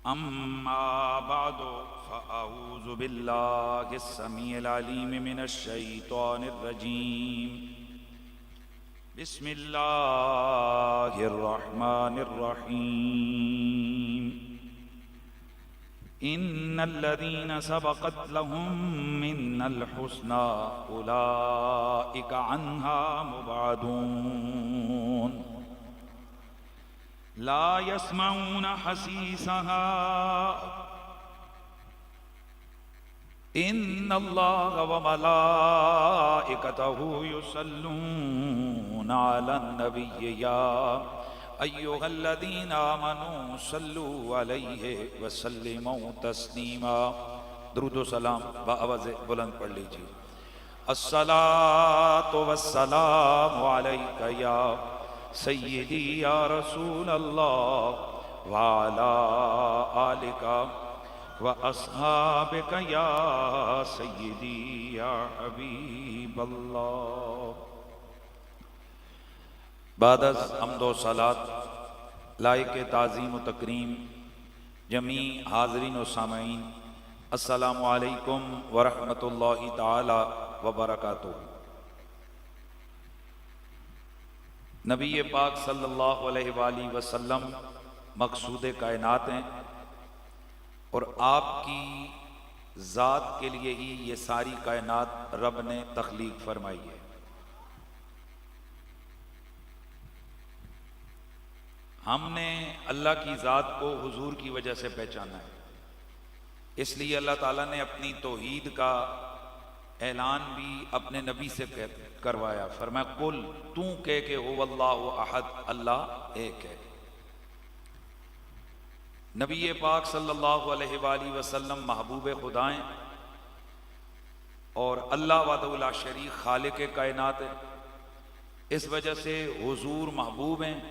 अम्मा बादो फ़अऊज़ु बिल्लाहि स्समीइल अलीम मिनश शैतानिर रजीम। बिस्मिल्लाहिर रहमानिर रहीम। इन्नल्लज़ीना सबक़त लहुम मिन्नल हुस्ना उलाइका अन्हा मुबअदून। ला यस्मऊन हसीसहा इन्नल्लाह व मलाइकतहु युसल्लूना अलन नबिय्य या अय्युहल्लज़ीना आमनू सल्लू अलैहि व सल्लिमू तस्लीमा। दुरूद व सलाम बाआवाज़ बुलंद पढ़ लीजिए। अस्सलातु वस्सलामु अलैका या सय्यदी या रसूल अल्लाह व अला आलिका व अस्हाबिका या सय्यदी या हबीब अल्लाह। बादस हम्दो सलात लायक ताज़ीम व तकरीम जमी हाज़रीन व सामईन, अस्सलामु अलैकुम व रहमतुल्लाहि ताला व बरकातुहू। नबी पाक सल्लल्लाहु अलैहि वसल्लम मकसूद कायनात हैं और आपकी ज़ात के लिए ही ये सारी कायनात रब ने तख्लीक फरमाई है। हमने अल्लाह की ज़ात को हुजूर की वजह से पहचाना है, इसलिए अल्लाह ताला ने अपनी तौहीद का ऐलान भी अपने नबी से करवाया। फरमाया कुल तू कह के हो अल्लाहु अहद, अल्लाह एक है। नबी पाक सल्लल्लाहु अलैहि वसल्लम महबूब खुदाएं और अल्लाह वहदहु ला शरीक खालिक कायनात है। इस वजह से हुजूर महबूब हैं,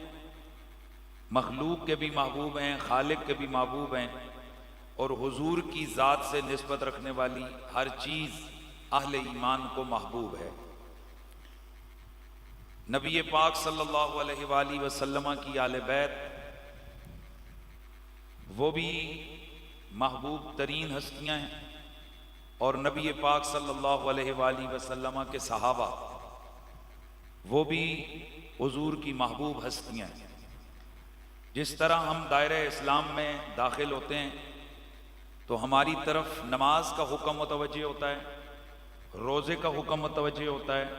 मखलूक के भी महबूब हैं, खालिक के भी महबूब हैं। और हुजूर की ज़ात से निस्बत रखने वाली हर चीज़ अहले ईमान को महबूब है। नबी पाक सल्लल्लाहु अलैहि वसल्लम की आले बैत वो भी महबूब तरीन हस्तियाँ हैं और नबी पाक सल्लल्लाहु अलैहि वसल्लम के सहाबा वो भी हुजूर की महबूब हस्तियाँ हैं। जिस तरह हम दायरे इस्लाम में दाखिल होते हैं तो हमारी तरफ नमाज का हुक्म मुतवज्जे होता है, रोज़े का हुक्म मुतवज्जे होता है,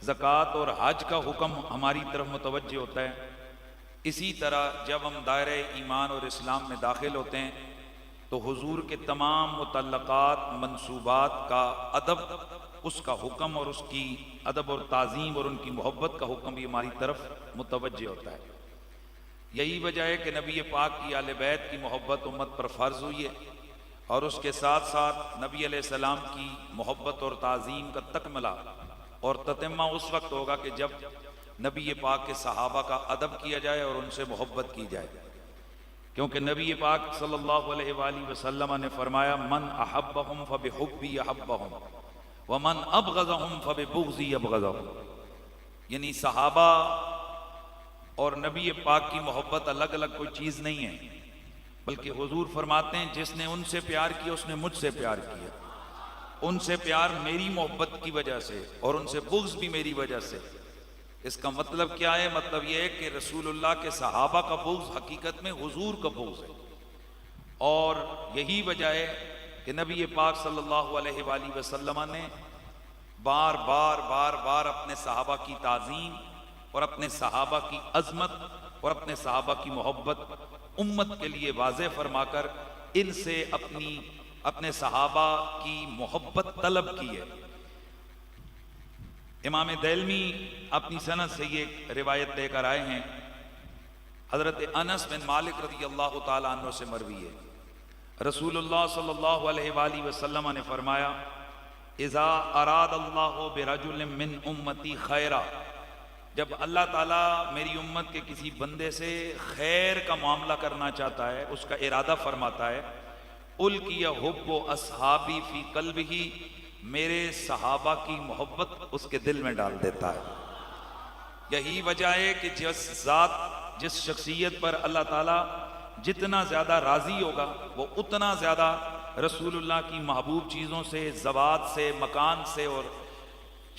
ज़कात और हज का हुक्म हमारी तरफ मुतवज्जे होता है। इसी तरह जब हम दायरे ईमान और इस्लाम में दाखिल होते हैं तो हुजूर के तमाम मुतल्लक़ात मंसूबात का अदब, उसका हुक्म और उसकी अदब और ताज़ीम और उनकी मोहब्बत का हुक्म भी हमारी तरफ मुतवज्जे होता है। यही वजह है कि नबी पाक की आले बैत की मोहब्बत उम्मत पर फ़र्ज़ हुई है और उसके साथ साथ नबी अलैहिस्सलाम की मोहब्बत और ताज़ीम का तकमला और ततम्मा उस वक्त होगा कि जब नबी पाक के सहाबा का अदब किया जाए और उनसे मोहब्बत की जाए। क्योंकि नबी पाक सल्लल्लाहु अलैहि वसल्लम ने फरमाया मन अहब्बहुम फबिहुब्बी अहब्बहुम व मन अबग़ज़हुम फबिबुग़ज़ी अबग़ज़हुम। यानी सहाबा और नबी पाक की मोहब्बत अलग अलग कोई चीज़ नहीं है, बल्कि हुजूर फरमाते हैं जिसने उनसे प्यार किया उसने मुझसे प्यार किया। उनसे प्यार मेरी मोहब्बत की वजह से और उनसे बुग़्ज़ भी मेरी वजह से। इसका मतलब क्या है? मतलब यह है कि रसूलुल्लाह के सहाबा का बुग़्ज़ हकीकत में हुजूर का बुग़्ज़ है। और यही वजह है कि नबी पाक सल्लल्लाहु अलैहि वसल्लम ने बार बार अपने सहाबा की ताज़ीम और अपने सहाबा की अज़मत और अपने सहाबा की मोहब्बत उम्मत के लिए वाज़े फरमाकर इनसे अपने सहाबा की मोहब्बत तलब की है। इमाम दैलमी अपनी सनद से ये रिवायत लेकर आए हैं, हज़रत अनस बिन मालिक रज़ी अल्लाह ताला अन्हु से मरवी है। रसूलुल्लाह सल्लल्लाहु अलैहि वसल्लम ने फरमाया इज़ा अरादल्लाहु बिरजुलिन मिन उम्मती खैरा, जब अल्लाह ताला मेरी उम्मत के किसी बंदे से खैर का मामला करना चाहता है, उसका इरादा फरमाता है, उल्किया हुब्बु अस्हाबी फी कल्बिही, मेरे सहाबा की मोहब्बत उसके दिल में डाल देता है। यही वजह है कि जिस शख्सियत पर अल्लाह ताला जितना ज़्यादा राज़ी होगा वो उतना ज़्यादा रसूलुल्लाह की महबूब चीज़ों से, ज़वात से, मकान से और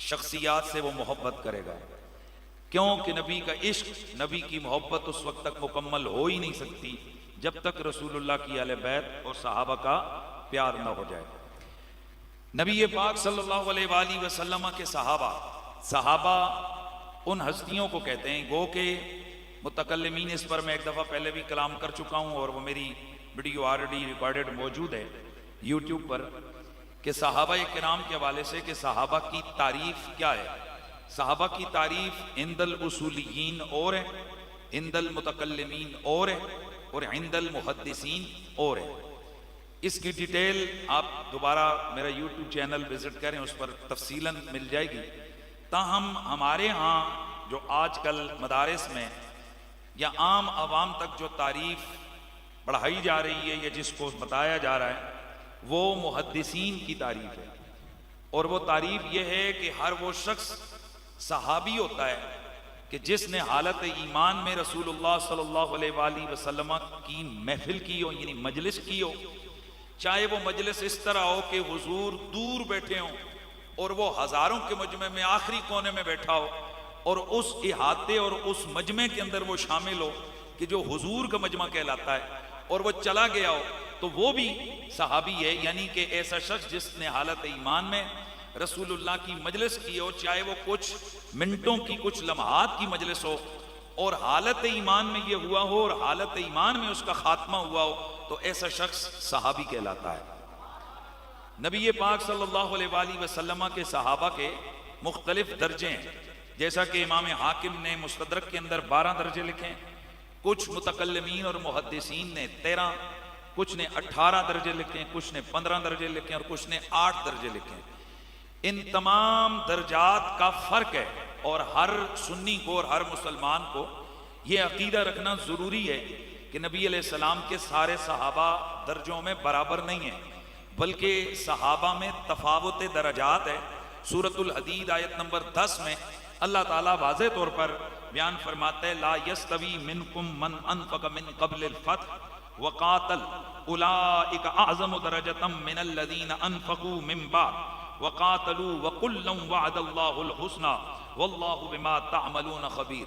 शख्सियात से वो मोहब्बत करेगा। क्योंकि नबी का इश्क, नबी की मोहब्बत उस वक्त तक मुकम्मल हो ही नहीं सकती जब तक रसूलुल्लाह की अहले बैत और सहाबा का प्यार न हो जाए। नबी पाक सल्लल्लाहु अलैहि वसल्लम के सहाबा उन हस्तियों को कहते हैं, गो के मुतकल्लिमीन, इस पर मैं एक दफ़ा पहले भी कलाम कर चुका हूँ और वो मेरी वीडियो ऑलरेडी रिकॉर्डेड मौजूद है यूट्यूब पर, कि सहाबा किराम के हवाले से कि सहाबा की तारीफ क्या है। सहाबा की तारीफ इंदल उसूलियीन और है, इंदल मुतकल्लिमीन और है, और इंदल मुहद्दिसीन और है। इसकी डिटेल आप दोबारा मेरा यूट्यूब चैनल विजिट करें, उस पर तफसीलन मिल जाएगी। ताहम हमारे यहाँ जो आजकल मदारिस में या आम आवाम तक जो तारीफ बढ़ाई जा रही है या जिसको बताया जा रहा है वो मुहद्दिसीन की तारीफ है। और वो तारीफ ये है कि हर वो शख्स सहाबी होता है कि जिसने हालत ईमान में रसूलुल्लाह सल्लल्लाहु अलैहि वसल्लम की महफिल की हो, यानी मजलिस की हो, चाहे वो मजलिस इस तरह हो कि हुजूर दूर बैठे हों और वो हजारों के मजमे में आखिरी कोने में बैठा हो और उस इहाते और उस मजमे के अंदर वो शामिल हो कि जो हुजूर का मजमा कहलाता है, और वो चला गया हो तो वो भी सहाबी है। यानी कि ऐसा शख्स जिसने हालत ईमान में रसूलुल्लाह की मजलिस की हो, चाहे वो कुछ मिनटों की, कुछ लम्हात की मजलिस हो, और हालत ईमान में ये हुआ हो और हालत ईमान में उसका खात्मा हुआ हो, तो ऐसा शख्स सहाबी कहलाता है। नबी पाक सल्लल्लाहु अलैहि वसल्लम के सहाबा के मुख्तलिफ दर्जे हैं, जैसा कि इमाम हाकिम ने मुस्तदरक के अंदर 12 दर्जे लिखे हैं, कुछ मुतकल्लिमीन और मुहद्दिसीन ने 13, कुछ ने 18 दर्जे लिखे हैं, कुछ ने 15 दर्जे लिखे हैं और कुछ ने 8 दर्जे लिखे हैं। इन तमाम दर्जात का फ़र्क है और हर सुन्नी को और हर मुसलमान को ये अकीदा रखना ज़रूरी है कि नबी अलैहिस्सलाम के सारे सहाबा दर्जों में बराबर नहीं है, बल्कि सहाबा में तफावत दर्जात है। सूरतुल हदीद आयत नंबर 10 में अल्लाह ताला वाज़े तौर पर बयान फरमाते हैं, ला यस्तवी मिनकुम मन अनफक़ मिन क़ब्लिल फ़त्ह व क़ातल उलाइका अअज़मु दरजतम मिनल लज़ीना अनफ़क़ू मिन बाद व क़ातलू व कुल्लम वअदल्लाहुल हुस्ना वल्लाहु बिमा तअमलून ख़बीर।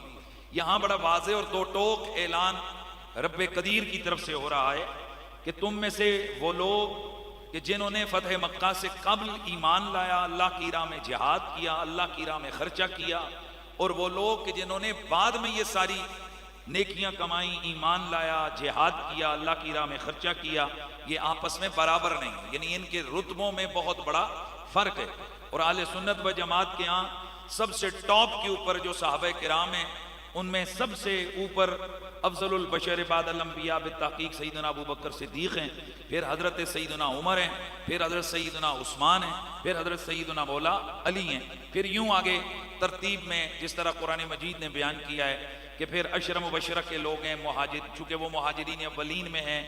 यहाँ बड़ा वाज़े और दो टोक ऐलान रब्बे कदीर की तरफ से हो रहा है कि तुम में से वो लोग कि जिन्होंने फ़तह मक्का से कब्ल ईमान लाया, अल्लाह की राह में जिहाद किया, अल्लाह की राह में खर्चा किया, और वो लोग कि जिन्होंने बाद में ये सारी नेकियां कमाई, ईमान लाया, जिहाद किया, अल्लाह की राह में खर्चा किया, ये आपस में बराबर नहीं है, यानी इनके रुतबों में बहुत बड़ा फ़र्क है। और आले सुन्नत व जमात के यहाँ सबसे टॉप के ऊपर जो सहाबा किराम हैं उनमें सबसे ऊपर अफजलुल बशर बादल अंबिया बित्तहकीक सैयदना अबू बकर सिद्दीक़ हैं, फिर हज़रत सैयदना उमर हैं, फिर हज़रत सैयदना उस्मान हैं, फिर हज़रत सैयदना मौला अली हैं, फिर यूं आगे तरतीब में जिस तरह कुरान मजीद ने बयान किया है कि फिर अशर मुबशरा के लोग हैं मुहाजिर, चूँकि वो मुहाजिरीन अव्वलीन में हैं,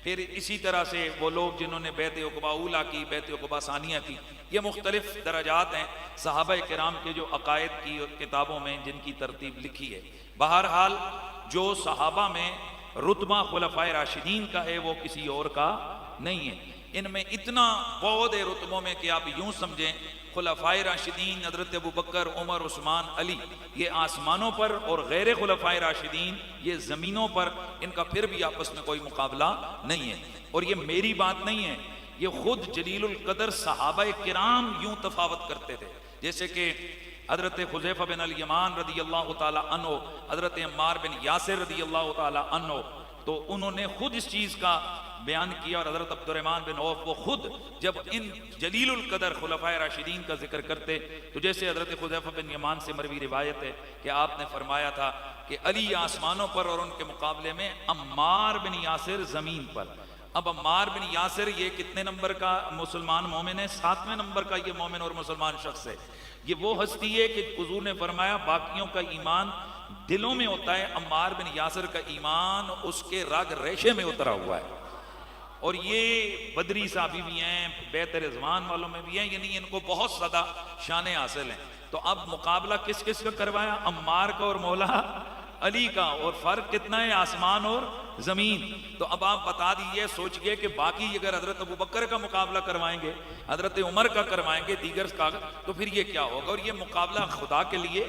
फिर इसी तरह से वो लोग जिन्होंने बैत उक़बा ऊला की, बैत उक़बा सानिया की, ये मुख्तलिफ दर्जात हैं सहाबा किराम के जो अकायद की किताबों में जिनकी तरतीब लिखी है। बहरहाल जो सहाबा में रुतबा खुलफाए राशिदीन का है वो किसी और का नहीं है। इनमें इतना बहुत है रुतबों में कि आप यूं समझें खुलफाए राशिदीन हज़रत अबू बकर, उमर, उस्मान, अली ये आसमानों पर और गैर खुलफाए राशिदीन ये ज़मीनों पर, इनका फिर भी आपस में कोई मुकाबला नहीं है। और ये मेरी बात नहीं है, ये खुद जलीलुल कदर सहाबा किराम यूं तफावत करते थे। जैसे कि हज़रत हुज़ैफ़ा बिन अल यमान रदी अल्लाह ताला अन्हो, हज़रत अम्मार बिन यासिर रदी अल्लाह ताला अन्हो, तो उन्होंने खुद इस चीज़ का बयान किया। और हज़रत अब्दुर्रहमान बिन औफ वो खुद जब इन जलीलुल कदर खुलफाए राशिदीन का जिक्र करते तो जैसे हज़रत हुज़ैफ़ा बिन यमान से मरवी रिवायत है कि आपने फरमाया था कि अली आसमानों पर और उनके मुकाबले में अम्मार बिन यासिर ज़मीन पर। अब अम्मार बिन यासिर ये कितने नंबर का मुसलमान मोमिन है? 7वें नंबर का ये मोमिन और मुसलमान शख्स है। ये वो हस्ती है कि हुज़ूर ने फरमाया बाकियों का ईमान दिलों में होता है, अम्मार बिन यासिर का ईमान उसके रग रेशे में उतरा हुआ है। और ये बदरी साहबी भी हैं, बैत रिज़वान वालों में भी हैं, यानी इनको बहुत ज़्यादा शान हासिल हैं। तो अब मुकाबला किस किस का करवाया? अम्मार का और मौला अली का, और फर्क कितना है, आसमान और जमीन। तो अब आप बता दीजिए, सोचिए कि बाकी अगर हजरत अबू बकर का मुकाबला करवाएंगे, हजरत उमर का करवाएंगे, दीगर का, तो फिर ये क्या होगा। और ये मुकाबला खुदा के लिए,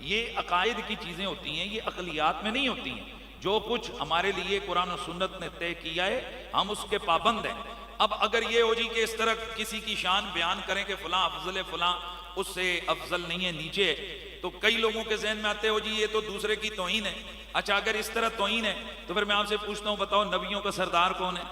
ये अकायद की चीजें होती हैं, ये अकलियात में नहीं होती हैं। जो कुछ हमारे लिए कुरान और सुन्नत ने तय किया है हम उसके पाबंद हैं। अब अगर ये हो जी कि इस तरह किसी की शान बयान करें कि फलां अफजल है, फलां उससे अफजल नहीं है, नीचे है, तो कई लोगों के जहन में आते हो जी ये तो दूसरे की तौहीन है। अच्छा, अगर इस तरह तौहीन है तो फिर मैं आपसे पूछता हूं, बताओ नबियों का सरदार कौन है?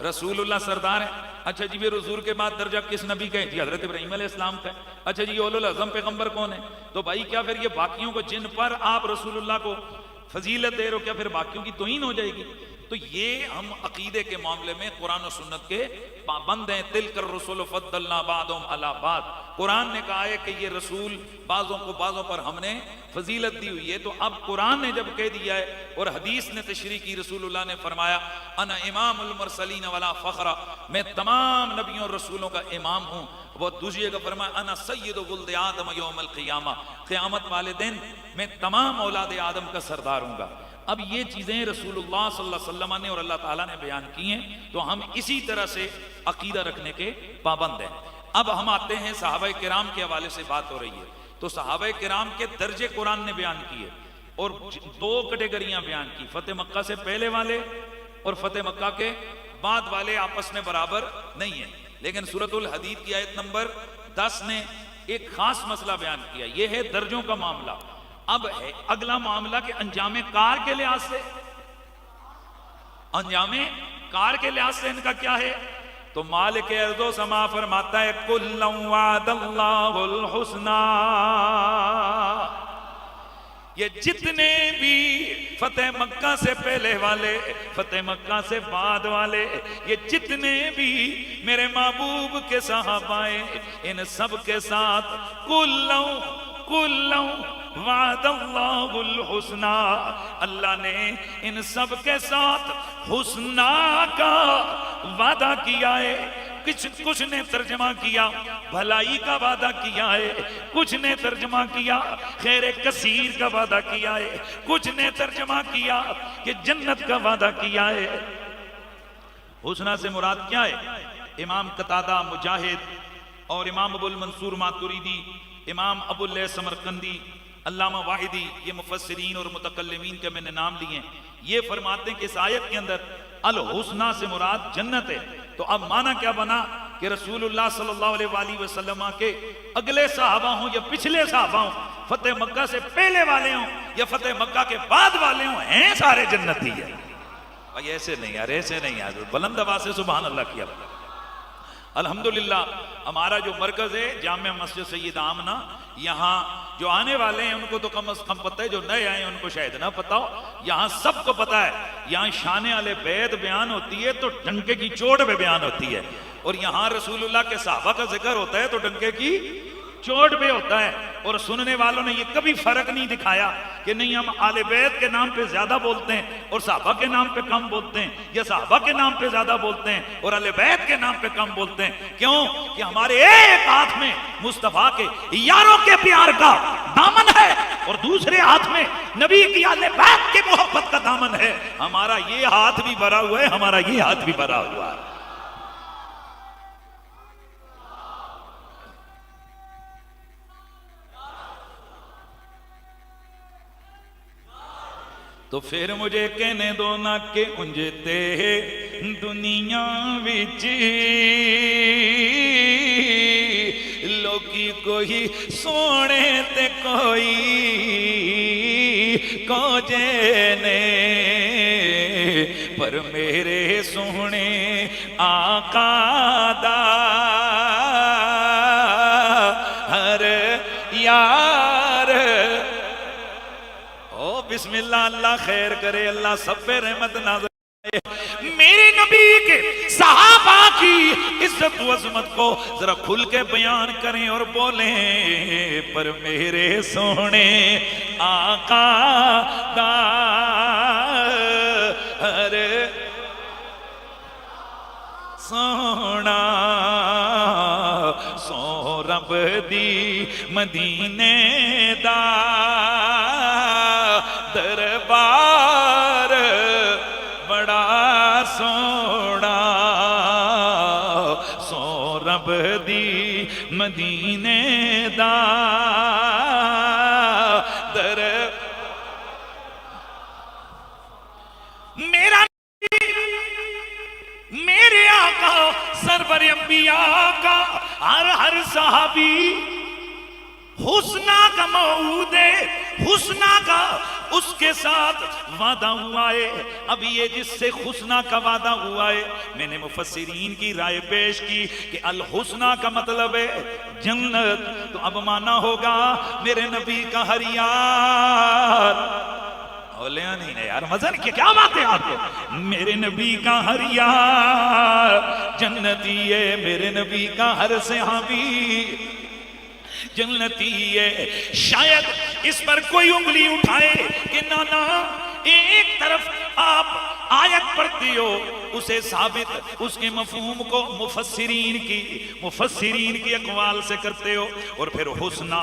रसूलुल्लाह सरदार है। अच्छा जी, फिर हुजूर के बाद दर्जा किस नबी का है? जी हजरत इब्राहीम अलैहिस्सलाम का है। अच्छा जी, उलुल अज़म पैगंबर कौन है? तो भाई क्या फिर ये बाकियों को, जिन पर आप रसूलुल्लाह को फजीलत दे रहे हो, क्या फिर बाकियों की तौहीन हो जाएगी? तो ये हम अकीदे के मामले में कुरान और सुन्नत के पाबंद हैं। तिलकर रसूल फद्दलना बादहुम अला बाद, कुरान ने कहा है कि ये रसूल बाजों को बाजों पर हमने फजीलत दी हुई है। तो अब कुरान ने जब कह दिया है और हदीस ने तशरीह की, रसूलुल्लाह ने फरमाया अना इमामुल मुरसलीन वला फखरा, मैं तमाम नबियों और रसूलों का इमाम हूँ। वो दूसरी जगह फरमाया अना सय्यिदु वुल्द आदम यौमल क़ियामा, क़यामत वाले दिन मैं तमाम औलाद आदम का सरदार हूँगा। अब ये चीज़ें रसूलुल्लाह सल्लल्लाहु अलैहि वसल्लम ने और अल्लाह ताला ने बयान की हैं, तो हम इसी तरह से अकीदा रखने के पाबंद हैं। अब हम आते हैं सहाबा किराम के हवाले से बात हो रही है, तो सहाबा किराम के दर्जे कुरान ने बयान किए और दो कैटेगरियां बयान की, फतेह मक्का से पहले वाले और फतेह मक्का के बाद वाले आपस में बराबर नहीं है। लेकिन सूरतुल हदीद की आयत नंबर 10 ने एक खास मसला बयान किया, यह है दर्जों का मामला। अब है अगला मामला कि अंजामे कार के लिहाज से, अंजामे कार के लिहाज से इनका क्या है? तो मालिक अर्ज़ो समा फरमाता है कुल्लु वअदल्लाहुल हुस्ना, ये जितने भी फतेह मक्का से पहले वाले, फतेह मक्का से बाद वाले, ये जितने भी मेरे महबूब के सहाबाए, इन सब के साथ कुल्लु वादल्लाहुल हुस्ना, अल्लाह ने इन सब के साथ हुस्ना का वादा किया है। कुछ ने तर्जमा किया भलाई का वादा किया है, कुछ ने तर्जमा किया खैर कसीर का वादा किया है, कुछ ने तर्जमा किया कि जन्नत का वादा किया है। हुस्ना से मुराद क्या है? इमाम कतादा, मुजाहिद और इमाम अबुल मंसूर मातुरीदी, इमाम अबुल समरकंदी, अल्लामा वाहिदी, ये मुफस्सिरीन और मुतकल्लिमीन के मैंने नाम लिए, ये फरमाते हैं कि इस आयत के अंदर अल हुस्ना से मुराद जन्नत है। तो अब माना क्या बना कि रसूलुल्लाह सल्लल्लाहु अलैहि वसल्लम के अगले सहाबा हों या पिछले सहाबा हों, फतेह मक्का से पहले वाले हों या फतेह मक्का के बाद वाले हों, हैं सारे जन्नती है। भाई ऐसे नहीं यार, ऐसे नहीं यार, बुलंद आवाज से सुभान अल्लाह किया। अल्हम्दुलिल्लाह हमारा जो मरकज है जामिया मस्जिद सैयद आमना, यहाँ जो आने वाले हैं उनको तो कम से कम पता है, जो नए आए हैं उनको शायद ना पता हो। यहाँ सबको पता है, यहाँ शान आले बैत बयान होती है तो डंके की चोट पे बयान होती है, और यहाँ रसूलुल्लाह के सहाबा का जिक्र होता है तो डंके की चोट पे होता है। और सुनने वालों ने ये कभी फर्क नहीं दिखाया कि नहीं हम आले बैत के नाम पे ज्यादा बोलते हैं और सहाबा के नाम पे कम बोलते हैं, या सहाबा के नाम पे ज्यादा बोलते हैं और आले बैत के नाम पे कम बोलते हैं। क्यों? कि हमारे एक हाथ में मुस्तफा के यारों के प्यार का दामन है और दूसरे हाथ में नबी की आले बैत की मोहब्बत का दामन है। हमारा ये हाथ भी भरा हुआ है, हमारा ये हाथ भी भरा हुआ है। तो फिर मुझे कहने दो ना के उंजते दुनिया विच लोकी कोई सोने ते कोई कोजे ने, पर मेरे सोने आका दा हर यार। बिस्मिल्लाह, अल्लाह खैर करे, अल्लाह सब पे रहमत नाज़िल। मेरे नबी के सहाबा की इज्जत व अज़मत को जरा खुल के बयान करें और बोले, पर मेरे सोने आका दा हर सोना सो रब दी मदीने दा रब दी मदीने दा दर मेरा मेरे आका सरवर अंबिया का हर सहाबी हुस्ना का मौद हुस्ना का उसके साथ वादा हुआ है। अब ये जिससे हुस्ना का वादा हुआ है, मैंने मुफस्सिरीन की राय पेश की कि अल हुस्ना का मतलब है जन्नत। तो अब माना होगा मेरे नबी का हर यार नहीं यार मजन की क्या बात है आपको, मेरे नबी का हर यार जन्नती है, मेरे नबी का हर सहाबी जन्नती है। शायद इस पर कोई उंगली उठाए कि ना एक तरफ आप आयत पढ़ते हो उसे साबित उसके मफहूम को मुफस्सिरीन की अक़वाल से करते हो, और फिर हुस्ना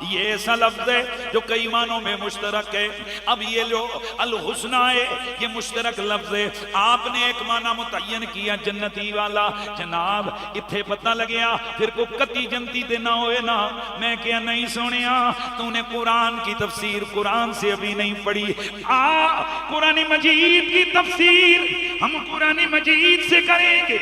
ये ऐसा लफ्ज़ है जो कई मानों में मुश्तरक है। अब ये जो अल हुस्ना है ये मुश्तरक लफ्ज़ है, आपने एक माना मुतय्यन किया जन्नती वाला, जनाब इत्थे पता लग्या फिर को कती जनती दे ना होए ना। मैं क्या नहीं सुनिया तूने कुरान की तफसीर कुरान से अभी नहीं पढ़ी। कुरान मजीद की तफसीर हम कुरान मजीद से करेंगे,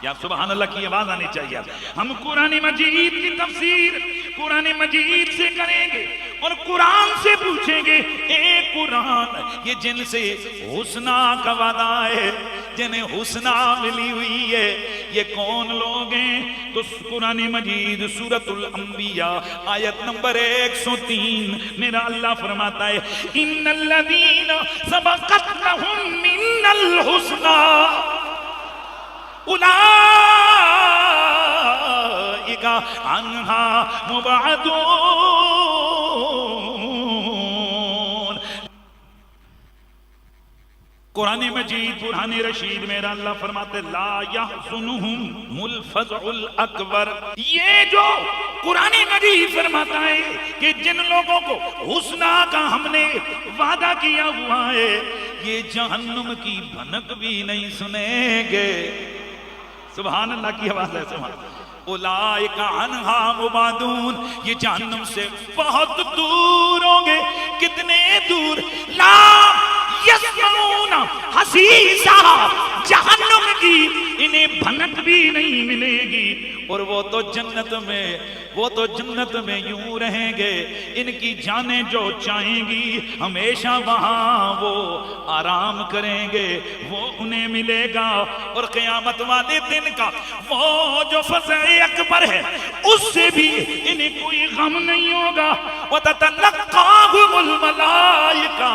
या सुभान अल्लाह की आवाज आनी चाहिए। हम कुरान मजीद की तफसीर कुरान मजीद से करेंगे और कुरान से पूछेंगे, ए कुरान ये जिनसे हुस्ना का वादा है, जिन्हें हुस्ना मिली हुई है, ये कौन लोग हैं? तो कुरान मजीद सूरतुल अंबिया आयत नंबर 103 मेरा अल्लाह फरमाता है, इन्नल्लज़ीना सबक़त लहुम मिनल हुस्ना उलाइका अन्हा मुबअदून। कुरान मजीद कुरान रशीद मेरा अल्लाह फरमाते ला यहज़ुनुहुमुल फ़ज़उल अकबर। ये जो कुरान मजीद फरमाता है कि जिन लोगों को हुस्ना का हमने वादा किया हुआ है ये जहन्नुम की भनक भी नहीं सुनेंगे। सुभान अल्लाह की आवाज है। सुभान उलाइका अन्हा मुबादून, ये जहन्नुम से बहुत दूर होंगे। कितने दूर? ला यस्मऊना हसीसा, जहन्नुम की इन्हें भनक भी नहीं मिलेगी। और वो तो जन्नत में यूं रहेंगे, इनकी जानें जो चाहेंगी हमेशा वहां वो आराम करेंगे, वो उन्हें मिलेगा। और क़यामत वाले दिन का वो जो फ़ज़ए अकबर है उससे भी इन्हें कोई गम नहीं होगा। व ततलक़्क़ाहुमुल मलाइका,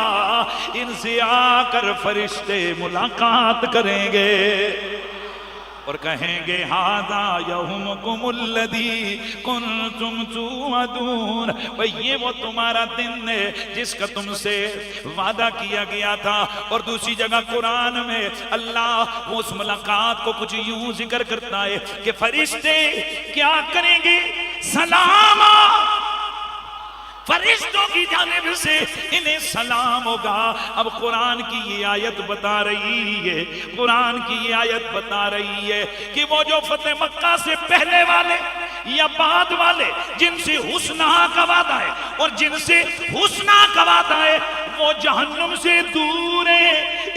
इनसे आकर फरिश्ते मुलाकात करेंगे और कहेंगे हादा यौमुकुमुल्लज़ी कुन्तुम तुअदून, भाई ये वो तुम्हारा दिन है जिसका तुमसे वादा किया गया था। और दूसरी जगह कुरान में अल्लाह उस मुलाकात को कुछ यूं जिक्र करता है कि फरिश्ते क्या करेंगे? सलामा, फरिश्तों की जानिब से इन्हें सलाम होगा। अब कुरान की ये आयत बता रही है, कुरान की ये आयत बता रही है कि वो जो फतेह मक्का से पहले वाले या बाद वाले जिनसे हुस्ना का वादा है और जिनसे हुस्ना का वादा है वो जहन्नुम से दूर है,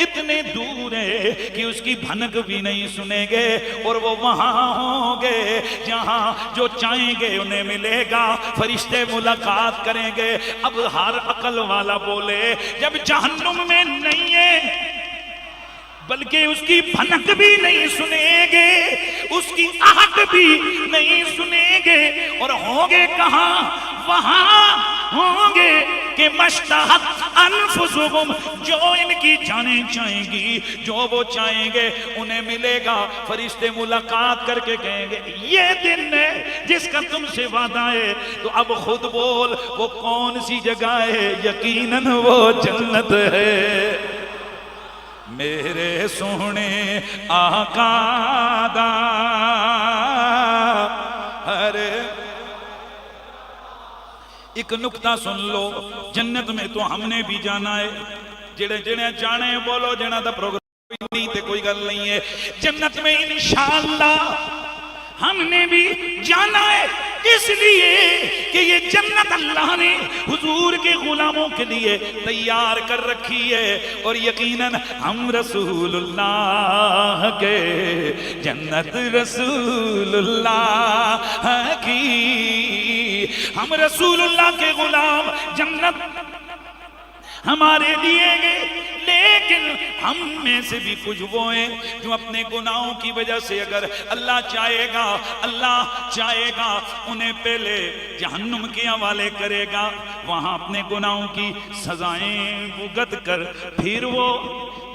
इतने दूर है कि उसकी भनक भी नहीं सुनेंगे। और वो वहां होंगे जहां जो चाहेंगे उन्हें मिलेगा, फरिश्ते मुलाकात करेंगे। अब हर अकल वाला बोले जब जहन्नुम में नहीं है बल्कि उसकी भनक भी नहीं सुनेंगे, उसकी आहट भी नहीं सुनेंगे, और होंगे कहां? वहां होंगे कि मश्तहत अनफुसुहुम, जो इनकी जानें चाहेंगी, जो वो चाहेंगे उन्हें मिलेगा। फरिश्ते मुलाकात करके कहेंगे ये दिन है जिसका तुमसे वादा है। तो अब खुद बोल वो कौन सी जगह है? यकीनन वो जन्नत है मेरे सोहने आका दा। अरे एक नुक्ता सुन लो, जन्नत में तो हमने भी जाना है। जेड़े जेड़े जाने बोलो, जेना दा प्रोग्राम नहीं ते कोई गल नहीं है। जन्नत में इंशाअल्लाह हमने भी जाना है इसलिए कि ये जन्नत अल्लाह ने हुजूर के गुलामों के लिए तैयार कर रखी है। और यकीनन हम रसूलुल्लाह के जन्नत रसूलुल्लाह की, हम रसूलुल्लाह के गुलाम जन्नत हमारे लिए गए। लेकिन हम में से भी कुछ वो हैं जो अपने गुनाहों की वजह से अगर अल्लाह चाहेगा उन्हें पहले जहन्नुम के हवाले करेगा, वहां अपने गुनाहों की सजाएं भुगत कर फिर वो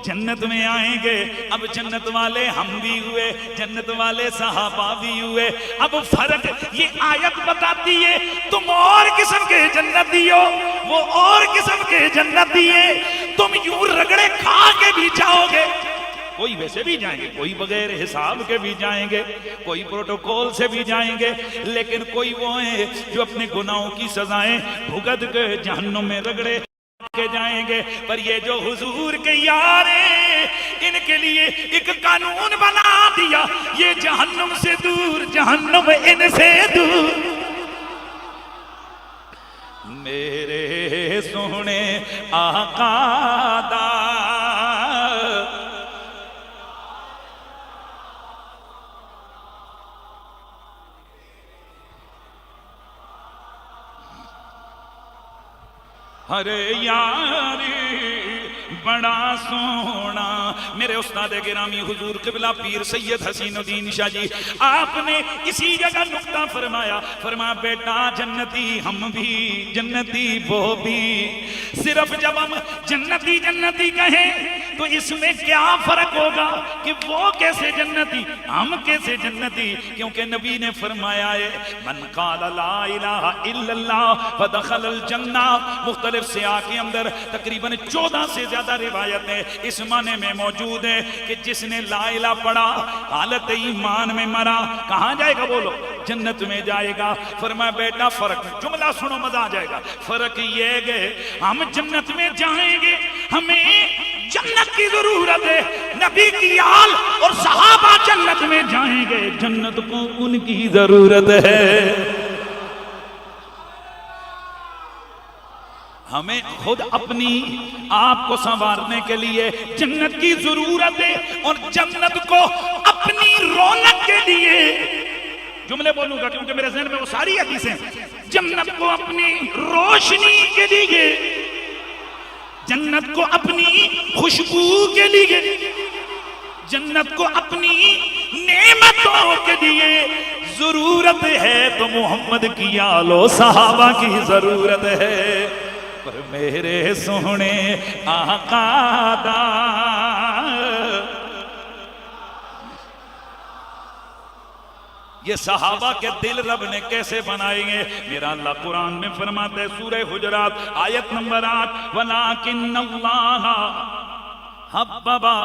जन्नत में आएंगे। अब जन्नत वाले हम भी हुए, जन्नत वाले सहाबा भी हुए। अब फर्क ये आयत बताती है, तुम और किस्म के जन्नती हो, वो और किस्म के जन्नती है। तुम यूं रगड़े खा के भी जाओगे, कोई वैसे भी जाएंगे, कोई बगैर हिसाब के भी जाएंगे, कोई प्रोटोकॉल से भी जाएंगे, लेकिन कोई वो है जो अपने गुनाहों की सजाएं भुगत के जहन्नुम में रगड़े के जाएंगे। पर ये जो हुजूर के यार हैं, इनके लिए एक कानून बना दिया, ये जहन्नुम से दूर, जहन्नुम इनसे दूर। मेरे सोने आका दा अरे यारी बड़ा सोना। मेरे उस्ताद गिरामी हुजूर क़िबला पीर सैयद हसीनुद्दीन शाह जी, आपने इसी जगह नुक्ता फरमाया बेटा जन्नती हम भी, जन्नती वो भी। सिर्फ जब हम जन्नती जन्नती कहें तो इसमें क्या फर्क होगा कि वो कैसे जन्नती, हम कैसे जन्नती? क्योंकि नबी ने फरमाया है मन क़ाला ला इलाहा इल्लल्लाह फदखलल जन्नह। मुख्तलिफ सियाक़ के अंदर तकरीबन 14 से ज्यादा रिवायतें इस माने में मौजूद है कि जिसने ला इलाहा पढ़ा हालत ईमान में मरा, कहां जाएगा? बोलो, जन्नत में जाएगा। फरमाया बेटा फर्क, जुमला सुनो मजा आ जाएगा। फर्क ये है हम जन्नत में जाएंगे, हमें जन्नत की जरूरत है, नबी की आल और सहाबा जन्नत में जाएंगे, जन्नत को उनकी जरूरत है। हमें खुद अपनी आप को संवारने के लिए जन्नत की जरूरत है, और जन्नत को अपनी रौनक के लिए, जुमले बोलूंगा क्योंकि मेरे ज़हन में वो सारी हदीसें, जन्नत को अपनी रोशनी के लिए, जन्नत को अपनी खुशबू के लिए, जन्नत को अपनी नेमतों के लिए जरूरत है। तो मोहम्मद की आलो सहाबा की जरूरत है। पर मेरे सोने आका दा ये सहाबा के दिल रब ने कैसे बनाएंगे? मेरा अल्लाह कुरान में फरमाता है सूरह हुजरात आयत नंबर 8, वलाकिन्नल्लाह हब्बबा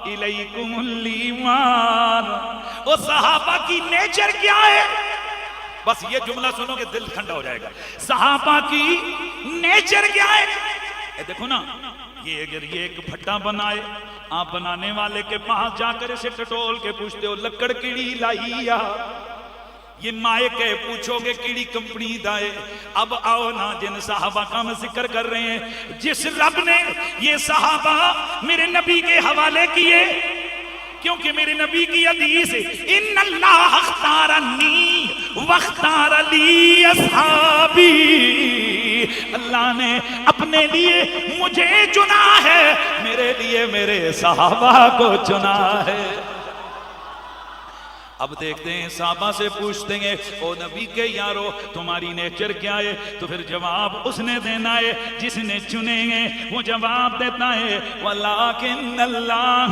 इलैकुमुल ईमान। ओ सहाबा की नेचर क्या है? बस ये जुमला सुनोगे दिल ठंडा हो जाएगा। सहाबा की नेचर क्या है? देखो ना, ये अगर ये एक भट्टा बनाए, आप बनाने वाले के पास जाकर इसे टटोल के पूछते हो लक्कड़ कीड़ी लाइया, ये माए के पूछोगे कीड़ी कंपनी दाए। अब आओ ना जिन सहाबा का हम जिक्र कर रहे हैं, जिस रब ने ये सहाबा मेरे नबी के हवाले किए, क्योंकि मेरे नबी की हदीस है इन्नल्लाह अख्तारनी वख्तार ली अस्हाबी। अल्लाह ने अपने लिए मुझे चुना है, मेरे लिए मेरे सहाबा को चुना है। अब देखते हैं साहबा से पूछते हैं ओ नबी के यारो तुम्हारी नेचर क्या है? तो फिर जवाब उसने देना है जिसने चुनेंगे वो जवाब देता है वलाकिन्नल्लाह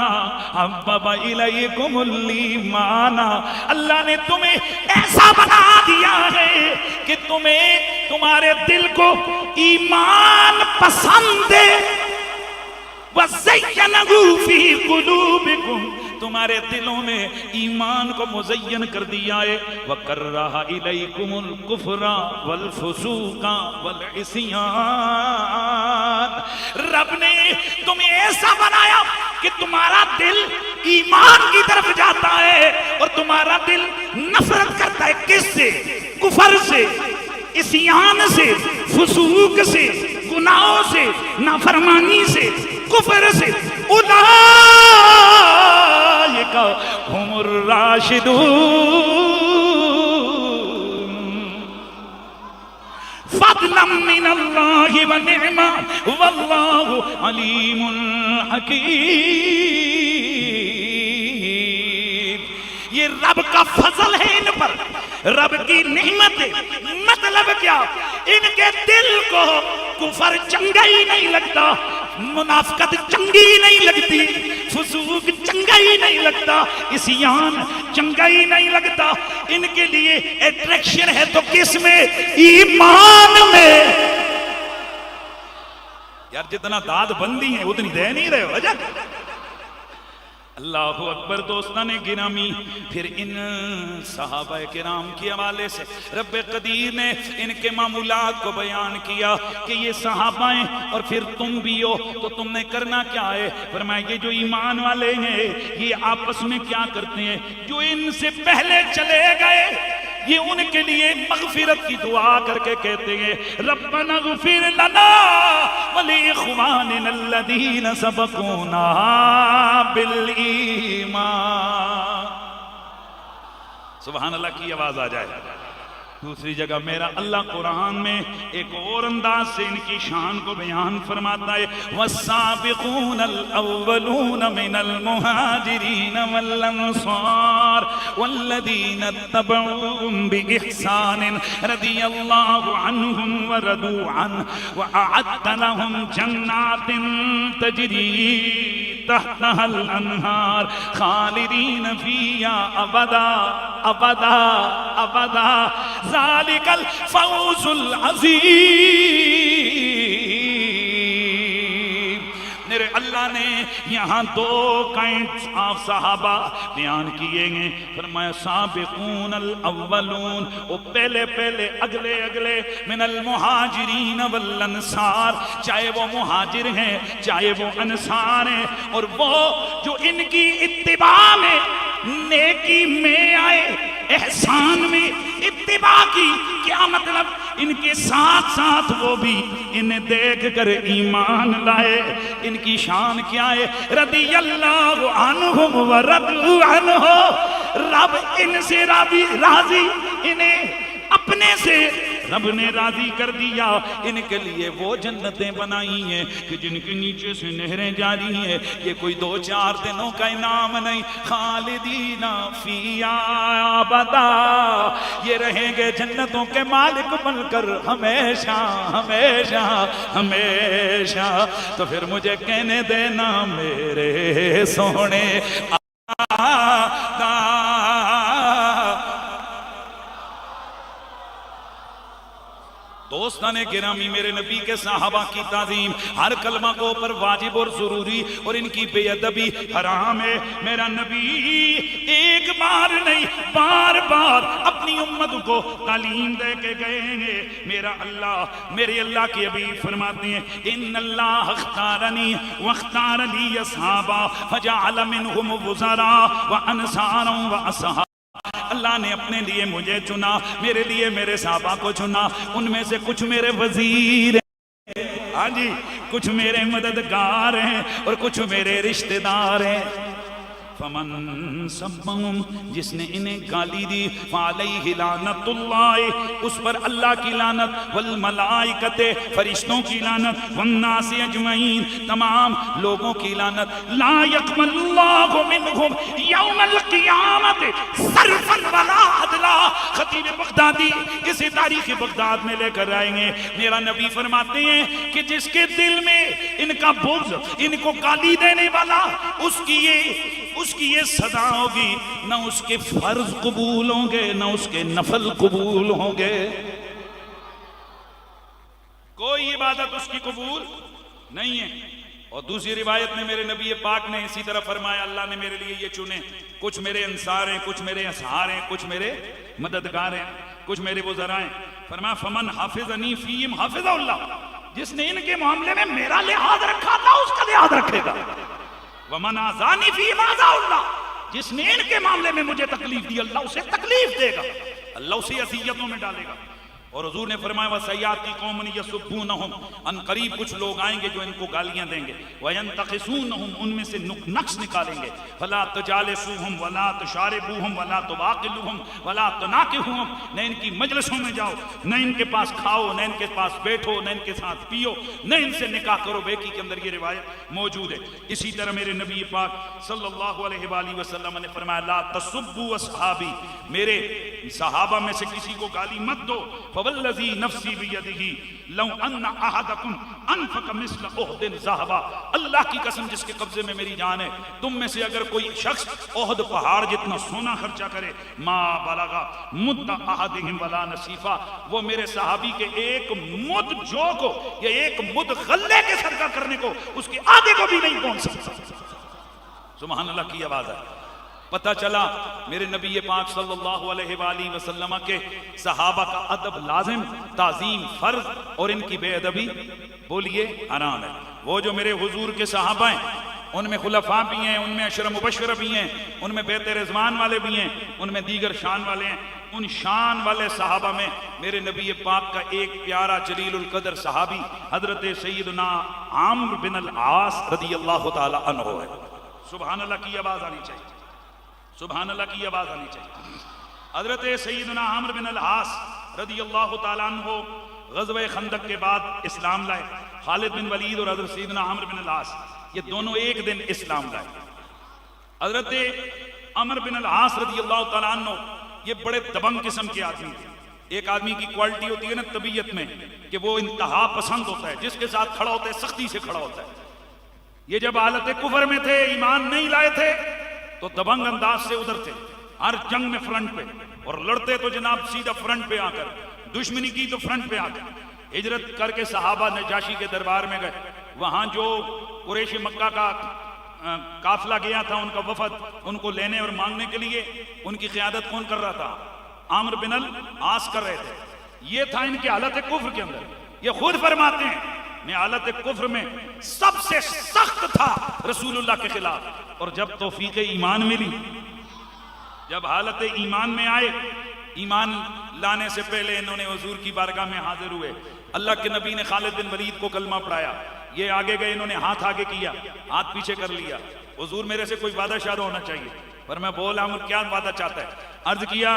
हब्बबा इलैकुमुल ईमान। अल्लाह ने तुम्हें ऐसा बना दिया है कि तुम्हें तुम्हारे दिल को ईमान पसंद है। वज़य्यनहू फी कुलूबिकुम तुम्हारे दिलों में ईमान को मुज़य्यन कर दिया है। वकर्रहा इलैकुमुल कुफ्रा वल फुसूका वल इस्यान, रब ने तुम्हें ऐसा बनाया कि तुम्हारा दिल ईमान की तरफ जाता है और तुम्हारा दिल नफरत करता है। किससे? कुफर से, इस्यान से, फुसूक से, गुनाहों से, नाफरमानी से, कुफर से। उलाइका हुमुर राशिदून फदलन मिनल्लाहि व निअमा वल्लाहु अलीमुल हकीम। ये रब का फजल है इन पर, रब की नेमत है। मतलब क्या? इनके दिल को कुफर चंगा ही नहीं लगता, मुनाफिकत चंगी नहीं लगती, फुसूक चंगा ही नहीं लगता, इस्यान चंगा ही नहीं लगता। इनके लिए अट्रैक्शन है तो किस में? ईमान में। यार जितना दाद बंदी है उतनी दे नहीं रहे हो। अजब। अल्लाह अकबर। दोस्तान गिरामी, फिर इन सहाबा किराम के हवाले से रब कदीर ने इनके मामूलात को बयान किया कि ये सहाबाएं और फिर तुम भी हो, तो तुमने करना क्या है? फरमाया ये जो ईमान वाले हैं ये आपस में क्या करते हैं? जो इनसे पहले चले गए ये उनके लिए मगफिरत की दुआ करके कहते हैं, रब्बना गफिर लना वली इख्वानिना अल्लज़ीना सबक़ूना बिल ईमान। सुभान अल्लाह की आवाज आ जाए। दूसरी जगह मेरा अल्लाह कुरान में एक और अंदाज से इनकी शान को बयान फरमाता है, वस्साबिकूनल अव्वलून मिनल मुहाजिरीन वल अंसार वल्लज़ीना तबऊहुम बिइहसानिन रदियल्लाहु अन्हुम व रदू अन्हु व अअद्द लहुम जन्नातिन तजरी तहतहल अनहार खालिदीन फीहा अबदा अबदा अबदा ज़ालिकल फौज़ुल अज़ीम। मेरे अल्लाह ने यहाँ दो काइंड ऑफ सहाबा बयान किए हैं। फरमाया साबिकूनल अव्वलून, वो पहले पहले अगले अगले, मिनल मुहाजिरीन वल अंसार, चाहे वो मुहाजिर हैं चाहे वो अंसार हैं, और वो जो इनकी इत्तिबा में नेकी में आए, एहसान में इत्तिबा की। क्या मतलब? इनके साथ साथ वो भी इन्हें देख कर ईमान लाए। इनकी शान क्या है? रदियल्लाहु अन्हुम व रदू अन्हु, रब इनसे राजी, इन्हें अपने से रब ने राजी कर दिया। इनके लिए वो जन्नतें बनाई हैं कि जिनके नीचे से नहरें जारी हैं। ये कोई 2-4 दिनों का इनाम नहीं, खालिदीना फीहा अबदा, ये रहेंगे जन्नतों के मालिक बनकर हमेशा हमेशा हमेशा। तो फिर मुझे कहने देना मेरे सोने दोस्ताने गिरामी, मेरे नबी के साहबा की ताज़ीम हर कलमा को ऊपर वाजिब और जरूरी, और इनकी बेअदबी हराम है। मेरा नबी एक बार नहीं बार बार अपनी उम्मत को तालीम दे के गए हैं। मेरे अल्लाह की अभी फरमाते हैं, इन्नल्लाह अख्तारनी वख्तार ली असहाबा फजअल मिनहुम वज़रा व अंसारा व असहाबा। अल्लाह ने अपने लिए मुझे चुना, मेरे लिए मेरे साहबा को चुना। उनमें से कुछ मेरे वजीर हैं, हाँ जी, कुछ मेरे मददगार हैं और कुछ मेरे रिश्तेदार हैं। फमन सब्बहुम, जिसने इन्हें गाली दी, फअलैहि लानतुल्लाह, उस पर अल्लाह की लानत, वल मलाइकते, फरिश्तों की लानत, वन्नास अजमईन, तमाम लोगों की लानत। ला यक़बलुल्लाहु मिनहुम यौमल क़ियामत सर्फन वला अदला। खतीब बगदादी इसे तारीख़ बगदाद में लेकर आएंगे। मेरा नबी फरमाते हैं कि जिसके दिल में इनका बुग़्ज़, इनको गाली देने वाला, उसकी ये सदा होगी, न उसके फर्ज कबूल होंगे न उसके नफल कबूल होंगे। कोई इबादत उसकी कबूल नहीं है। और दूसरी रिवायत में मेरे नबी पाक ने इसी तरह फरमाया, अल्लाह ने मेरे लिए ये चुने, कुछ मेरे अंसार हैं, कुछ मेरे असहार हैं, कुछ मेरे मददगार हैं, कुछ मेरे वज़रा हैं। फरमाया फमन हाफिज़नी फीहिम हाफिज़हुल्लाह, जिसने इनके मामले में मेरा लिहाज रखा अल्लाह उसका लिहाज रखेगा। वमन आज़ानी फीहिम आज़ाहुल्लाह, जिसने इनके मामले में मुझे तकलीफ दी अल्लाह उसे तकलीफ देगा, अल्लाह उसे अज़ियतों में डालेगा। और हुजूर ने फरमाया वसयाती कौमन यसुब्बूनहुम, अन करीब कुछ लोग आएंगे जो इनको गालियां देंगे, वयंतखिसूनहुम, उनमें से नक्श निकालेंगे, फला तजालिसूहुम वला तुशारिबूहुम वला तुबाकिलूहुम वला तुनाकिहुम, न इनकी मजलिसों में जाओ, न इनके पास खाओ, न इनके पास बैठो, न इनके साथ पियो, न इनसे निकाह करो। बेकी के अंदर ये रिवायत मौजूद है। इसी तरह मेरे नबी पाक सल्लल्लाहु अलैहि वसल्लम ने फरमाया ला तसुब्बू असहाबी, मेरे सहाबा में से किसी को गाली मत दो। वल्लज़ी नफ्सी बियदिही लौ अन्ना अहदकुम अनफक मिस्ल उहदिन ज़हबा, अल्लाह की कसम जिसके कब्जे में मेरी जान है, तुम में से अगर कोई शख्स ओहद पहाड़ जितना सोना खर्चा करे, मा बलगा मुद्द अहदिहिम वला नसीफा, वो मेरे सहाबी के एक मुद्द जौ को या एक मुद्द गल्ले के सदका करने को उसके आधे को भी नहीं पहुंच सकता। सुभान अल्लाह की आवाज है। पता चला मेरे नबी पाक सल्लल्लाहु अलैहि वसल्लम के सहाबा का अदब लाजिम, ताजीम फर्ज, और इनकी बेअदबी बोलिए हराम है। वो जो मेरे हुजूर के सहाबा हैं उनमें खुलफा भी हैं, उनमें अशर मुबशर भी हैं, उनमें बेत रिजवान वाले भी हैं, उनमें दीगर शान वाले हैं। उन शान वाले सहाबा में मेरे नबी पाक का एक प्यारा जलीलुल कदर सहाबी हजरत सैयदना आम्र बिन अल आस रदियल्लाहु ताला अन्हु है। सुभान अल्लाह की आवाज आनी चाहिए, सुभान अल्लाह की आवाज आनी चाहिए। हजरत सैयदना आम्र बिन अल आस रदियल्लाहु ताला अन्हु ग़ज़वे खंदक के बाद इस्लाम लाए। खालिद बिन वलीद और हजरत सैयदना आम्र बिन अल आस ये दोनों एक दिन इस्लाम लाए। हजरत आम्र बिन अल आस रदियल्लाहु ताला अन्हु ये बड़े दबंग किस्म के आदमी थे। एक आदमी की क्वालिटी होती है ना तबीयत में कि वो इंतहा पसंद होता है, जिसके साथ खड़ा होता है सख्ती से खड़ा होता है। ये जब हालत कुफर में थे, ईमान नहीं लाए थे, तो दबंग अंदाज से उधर थे, हर जंग में फ्रंट पे, और लड़ते तो जनाब सीधा फ्रंट पे आकर, दुश्मनी की तो फ्रंट पे आकर। हिजरत करके सहाबा नजाशी के दरबार में गए। वहां जो कुरैशी मक्का का काफिला गया था, उनका वफद, उनको लेने और मांगने के लिए उनकी क़यादत कौन कर रहा था? आम्र बिन अल आस कर रहे थे। ये था इनके हालत कुफ्र के अंदर। ये खुद फरमाते हैं मैं हालत कुफ्र में सबसे सख्त था रसूलुल्लाह के खिलाफ, और जब तौफीक ईमान मिली, जब हालत ईमान में आए, ईमान लाने से पहले इन्होंने हुजूर की बारगाह में हाजिर हुए। अल्लाह के नबी ने खालिद बिन वलीद को कलमा पढ़ाया। ये आगे गए, इन्होंने हाथ आगे किया, हाथ पीछे कर लिया। हुजूर मेरे से कोई वादा शादा होना चाहिए। पर मैं बोला आम्र क्या वादा चाहता है? अर्ज किया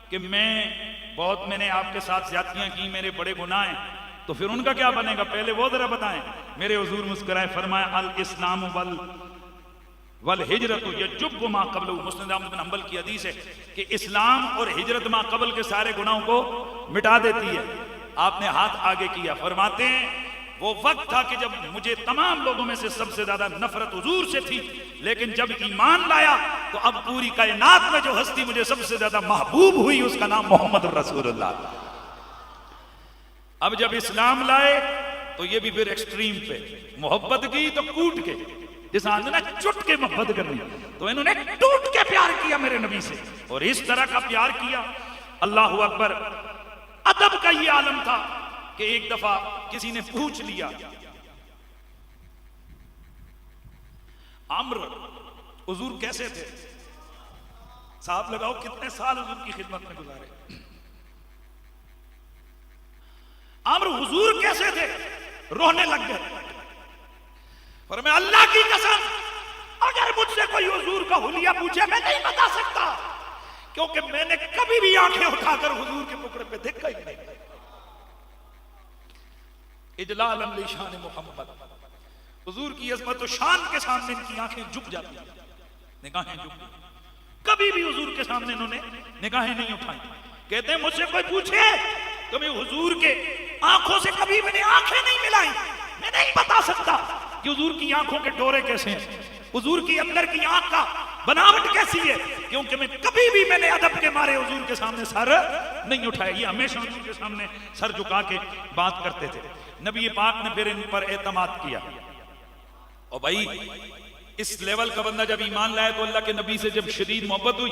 कि मैंने आपके साथ ज्यादतियां की, मेरे बड़े गुनाह हैं। तो फिर उनका क्या बनेगा, पहले वो जरा बताएं। मेरे हुजूर मुस्कुराए, फरमाया अल इस्लाम वल हिजरत यजुब्बु मा क़ब्लहु। मुस्नद अहमद बिन हंबल की हदीस है कि इस्लाम और हिजरत मा क़ब्ल के सारे गुनाहों को मिटा देती है। आपने हाथ आगे किया। फरमाते हैं वो वक्त था कि जब मुझे तमाम लोगों में से सबसे ज्यादा नफरत हुजूर से थी, लेकिन जब ईमान लाया तो अब पूरी कायनात में जो हस्ती मुझे सबसे ज्यादा महबूब हुई उसका नाम मोहम्मद रसूलुल्लाह। अब जब इस्लाम लाए तो ये भी फिर एक्सट्रीम पे मोहब्बत की, तो कूट के, जिस आदमी ने चुट के मोहब्बत करनी, तो इन्होंने टूट के प्यार किया मेरे नबी से, और इस तरह का प्यार किया। अल्लाह अकबर। अदब का ये आलम था कि एक दफा किसी ने पूछ लिया, आम्र हुजूर कैसे थे? साहब लगाओ कितने साल हुजूर की खिदमत में गुजारे। आम्र हुजूर कैसे थे? रोने लग गए। और मैं अल्लाह की कसम, अगर मुझसे कोई हुजूर का हुलिया पूछे मैं नहीं बता सकता, क्योंकि मैंने कभी भी आंखें उठाकर हुजूर के मुकरम पे देखा ही नहीं। इजलालन लिशान मोहम्मद, हुजूर की अजमत और शान के सामने इनकी आंखें झुक जाती, निगाहें झुक। कभी भी हुजूर के सामने इन्होंने निगाहें नहीं उठाई। कहते हैं मुझसे कोई पूछे तो मैं हुजूर के आंखों से कभी मैंने आंखें नहीं मिलाई, मैं नहीं बता सकता कि हुजूर की आंखों के डोरे कैसे हैं, हुजूर की अंदर की आंख का बनावट कैसी है, क्योंकि मैं कभी भी मैंने अदब के मारे हुजूर के सामने सर नहीं उठाया। ये हमेशा हुजूर के सामने सर झुका के बात करते थे। नबी पाक ने फिर इन पर एतमाद किया। और भाई इस लेवल का बंदा जब ईमान लाया तो अल्लाह के नबी से जब शदीद मोहब्बत हुई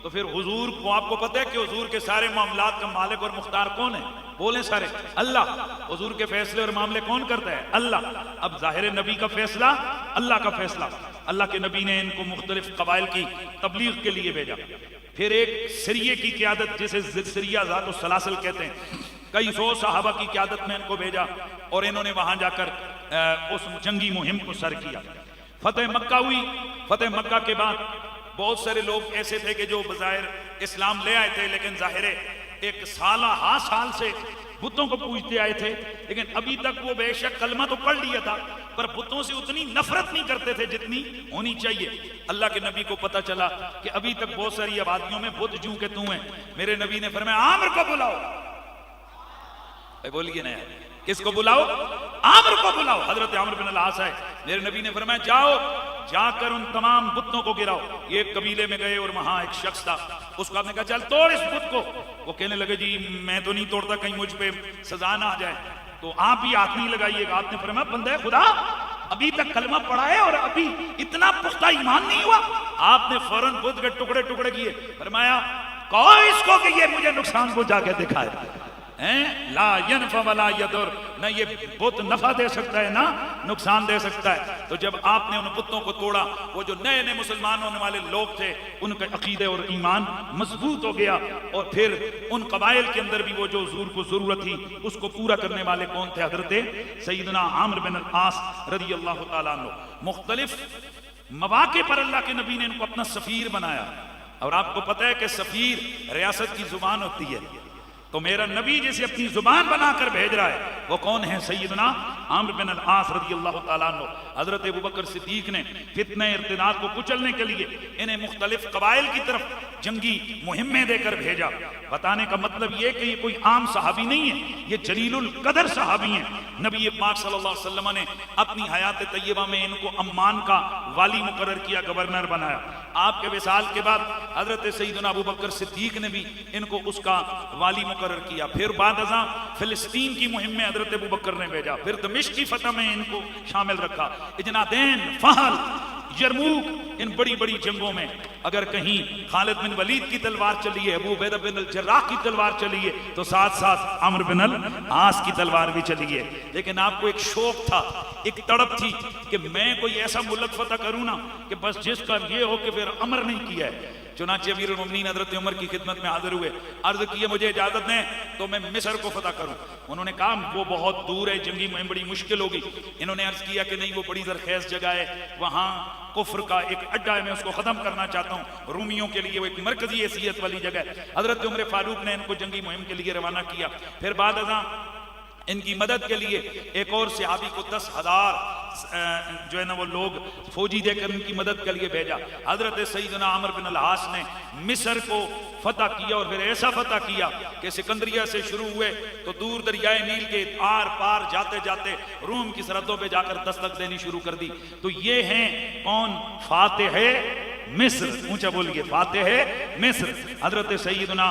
तो फिर हुजूर को, आपको पता है कि हुजूर के सारे मामलात का मालिक और मुख्तार कौन है? बोले सारे, अल्लाह। हुजूर के फैसले और मामले कौन करता है? अल्लाह। अब जाहिर नबी का फैसला, अल्लाह का फैसला। अल्लाह के नबी ने इनको मुख्तलिफ कबाइल की तबलीग के लिए भेजा। फिर एक सरिये की क़यादत, जिसे सरिया ज़ात सलासल कहते हैं, कई सौ सहाबा की क़यादत में इनको भेजा और इन्होंने वहां जाकर उस जंगी मुहिम को सर किया। फतेह मक्का हुई। फतेह मक्का के बाद बहुत सारे लोग ऐसे थे कि जो बज़ाहिर इस्लाम ले आए थे, लेकिन ज़ाहिर एक साल से बुतों को पूजते आए थे, लेकिन अभी तक वो बेशक कलमा तो पढ़ लिया था पर बुतों से उतनी नफरत नहीं करते थे जितनी होनी चाहिए। अल्लाह के नबी को पता चला कि अभी तक बहुत सारी आबादियों में बुत जू के तू हैं। मेरे नबी ने फरमाया आमिर को बुलाओ। बोलिए ना यार, किसको बुलाओ? आमिर को बुलाओ। हजरत आमिर बिन अल-आस है। मेरे नबी ने फरमाया जाओ, जाकर उन तमाम बुतों को गिराओ। ये एक कबीले में गए और वहां एक शख्स था, उसको आपने कहा चल तोड़ इस बुत को। वो कहने लगे जी मैं तो नहीं तोड़ता, कहीं मुझ पे सजा ना आ जाए, तो आप भी हाथ नहीं लगाइएगा। आपने फरमाया बंदे खुदा, अभी तक कलमा पढ़ा है और अभी इतना पुख्ता ईमान नहीं हुआ? आपने फौरन बुत के टुकड़े टुकड़े किए। फरमाया कहो इसको कि ये मुझे नुकसान पहुंचा के दिखाए। ला यनफा वला यदुर, न ये बुत नफा दे सकता है ना नुकसान दे सकता है। तो जब आपने उन बुतों को तोड़ा, वो जो नए नए मुसलमान होने वाले लोग थे उनके अकीदे और ईमान मजबूत हो गया। और फिर उन कबाइल के अंदर भी वो जो हुजूर को जरूरत थी उसको पूरा करने वाले कौन थे? हजरत सैयदना आमिर बिन अल-आस रज़ी अल्लाह तआला अन्हु। मुख्तलिफ मवाके पर अल्लाह के नबी ने इनको अपना सफीर बनाया। और आपको पता है कि सफीर रियासत की जुबान होती है, तो मेरा नबी जिसे अपनी जुबान बनाकर भेज रहा है वो कौन है? सैयदना आमिर बिन अल-आस रज़ियल्लाहु ताला अन्हु। हजरत अबू बकर सिद्दीक ने फितने इर्तिदाद को कुचलने के लिए इन्हें मुख्तलिफ कबाइल की तरफ जंगी मुहिम्में देकर भेजा। बताने का मतलब ये कि ये कोई आम सहाबी नहीं है, ये जलीलुल कदर सहाबी हैं। नबी पाक सल्लल्लाहु अलैहि वसल्लम ने अपनी हयात तैयबा में इनको अम्मान का वाली मुकर्रर किया, गवर्नर बनाया। आपके विसाल के बाद हजरत सैयदना अबू बकर सिद्दीक ने भी इनको उसका वाली मुकर्रर किया। फिर बाद अज़ां फिलिस्तीन की मुहिम में हजरत अबू बकर ने भेजा। फिर दमिश्क की फतह में इनको शामिल रखा। इजनादैन, फहल, यरमूक, इन बड़ी बड़ी जंगों में अगर कहीं खालिद बिन वलीद की तलवार चली है, अबू उबैदा बिन अल जर्राह की तलवार चली है, तो साथ साथ अम्र बिन अल आस की तलवार भी चली है। लेकिन आपको एक शौक था, एक तड़प थी कि मैं कोई ऐसा मुल्क फतह करूं ना कि बस जिसका ये हो कि फिर अमर नहीं किया है। चुनांचे अमीरुल मोमिनीन हज़रत उमर की खिदमत में हाजिर हुए, अर्ज किए मुझे इजाजत दें तो मैं मिस्र को फतह करूं। उन्होंने कहा वो बहुत दूर है, जंगी मुहिम बड़ी मुश्किल होगी। इन्होंने अर्ज किया कि नहीं, वो बड़ी जरखेज जगह है, वहां कुफ्र का एक अड्डा है, मैं उसको खत्म करना चाहता हूँ। रूमियों के लिए वो एक मरकजी हैसियत वाली जगह है। हजरत उमर फारूक ने इनको जंगी मुहिम के लिए रवाना किया। फिर बाद अज़ां इनकी मदद के लिए एक और सहाबी को 10,000 जो है ना वो लोग फौजी देकर इनकी मदद के लिए भेजा। हजरत सैयदना आमिर बिन अल-आस ने मिस्र को फतह किया और फिर ऐसा फतह किया कि सिकंदरिया से शुरू हुए तो दूर दरियाए नील के आर पार जाते जाते रूम की सरहदों पे जाकर दस्तक देनी शुरू कर दी। तो ये हैं कौन? फातिह मिस्र। ऊंचा बोलिए, फातिह मिस्र। हजरत सैयदना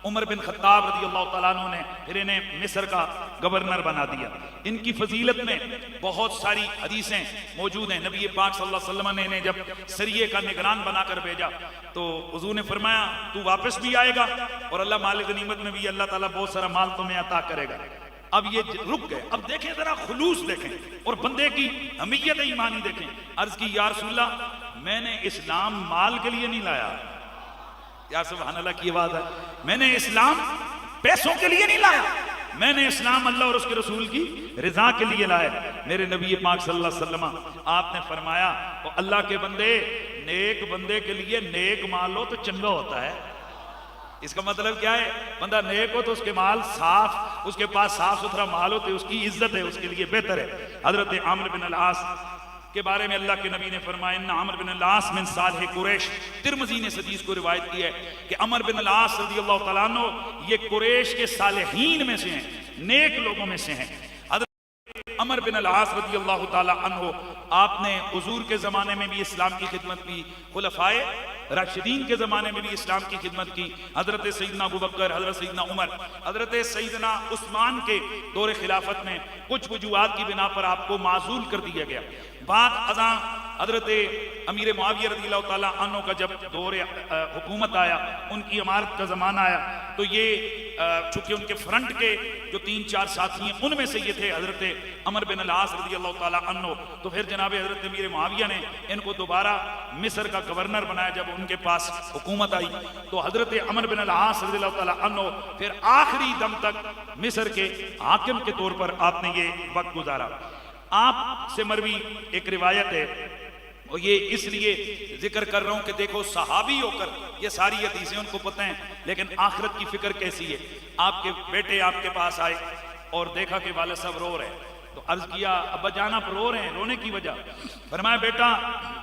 उमर बिन खत्ताब रज़ियल्लाहु ताला अन्हु ने फिर इन्हें मिस्र का गवर्नर बना दिया। इनकी फजीलत में बहुत सारी हदीसें मौजूद हैं। नबी पाक सल्लल्लाहु अलैहि वसल्लम ने इन्हें जब सरिये का निगरान बनाकर भेजा तो हुजूर ने फरमाया तू वापस भी आएगा और अल्लाह मालिक गनीमत में भी अल्लाह ताला बहुत सारा माल तुम्हें अता करेगा। अब ये रुक गए। अब देखें जरा खुलूस देखें और बंदे की हमीयत ईमानी देखें। अर्ज की या रसूलल्लाह, मैंने इस्लाम माल के लिए नहीं लाया। या सुभान अल्लाह की बात है, मैंने इस्लाम पैसों के लिए नहीं लाया, मैंने इस्लाम अल्लाह और उसके रसूल की रिजा के लिए लाया। मेरे नबी पाक सल्लल्लाहु अलैहि वसल्लम आपने फरमाया और अल्लाह के बंदे, नेक बंदे के लिए नेक माल हो तो चंगा होता है। इसका मतलब क्या है? बंदा नेक हो तो उसके माल साफ, उसके पास साफ सुथरा माल हो तो उसकी इज्जत है, उसके लिए बेहतर है। हजरत आमिर बिन अल-आस के बारे में अल्लाह के नबी ने फरमाया इन्ना अमर बिन अल-आस मिन सालिह कुरैश। तिरमिज़ी ने इस हदीस को रिवायत की है कि अमर बिन अल-आस रज़ियल्लाहु तआला अन्हु ये कुरैश के सालिहीन में से हैं, नेक लोगों में से हैं। हज़रत अमर बिन अल-आस रज़ी अल्लाह ताला अन्हु, आपने हुजूर के ज़माने में भी इस्लाम की खिदमत की, खुलफाए राशिदीन के ज़माने में भी इस्लाम की खिदमत की, हज़रत सैयदना अबू बकर, हज़रत सैयदना उमर, हज़रत सैयदना उस्मान के दौर खिलाफत में कुछ वजूहात की बिना पर आपको माज़ूल कर दिया गया। बाद अज़ां हज़रत अमीर मुआविया रज़ियल्लाहु ताला अन्हु का जब दौर हुकूमत आया, उनकी इमारत का ज़माना आया, तो ये चूँकि उनके फ्रंट के जो 3-4 साथी हैं उनमें से ये थे हज़रत अमर बिन अल-आस रज़ियल्लाहु ताला अन्हु। तो फिर जनाब हज़रत अमीर मुआविया ने इनको दोबारा मिस्र का गवर्नर बनाया। जब उनके पास हुकूमत आई तो हज़रत अमर बिन अल-आस रज़ियल्लाहु ताला अन्हु फिर आखिरी दम तक मिस्र के हाकिम के तौर पर आपने ये वक्त गुजारा। आपसे मरवी एक रिवायत है, और ये इसलिए जिक्र कर रहा हूं कि देखो सहाबी होकर ये सारी हदीसें उनको पता हैं, लेकिन आखिरत की फिक्र कैसी है। आपके बेटे आपके पास आए और देखा कि वाले सब रो रहे हैं, तो अर्ज किया अब्बा जान आप रो रहे हैं, रोने की वजह? फरमाया बेटा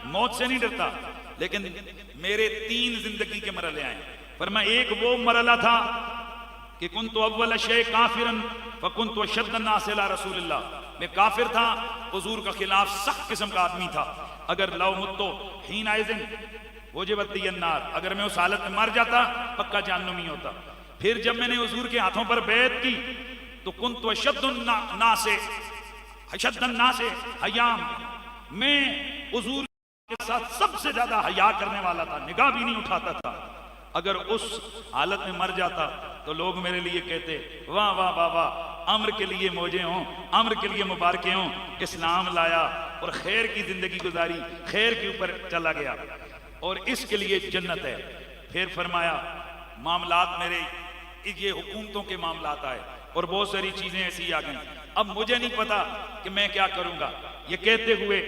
मौत से नहीं डरता, लेकिन मेरे 3 जिंदगी के मरले आए। फरमाया एक वो मरला था कि कुन्तु अव्वल शै काफिरन फकुन्तु अशद्दन नास इला रसूलिल्लाह, मैं काफिर था, हुजूर का खिलाफ सख्त किस्म का आदमी था। अगर लव मुत्तो हीन आइज़िन वजबती अन्नार, अगर मैं उस हालत में मर जाता पक्का जहन्नमी होता। फिर जब मैंने हुजूर के हाथों पर बैत की तो कुन्तु अशद्दन नास हयाम, मैं हुजूर के साथ सबसे ज्यादा हया करने वाला था, निगाह भी नहीं उठाता था। अगर उस हालत में मर जाता तो लोग मेरे लिए कहते वाह वाह वाह वाह, अम्र के लिए मौजे हों, अम्र के लिए मुबारकें हों, इस्लाम लाया और खैर की जिंदगी गुजारी, खैर के ऊपर चला गया और इसके लिए जन्नत है। फिर फरमाया मामलात मेरे ये हुकूमतों के मामलात आए और बहुत सारी चीजें ऐसी आ गई, अब मुझे नहीं पता कि मैं क्या करूंगा। ये कहते हुए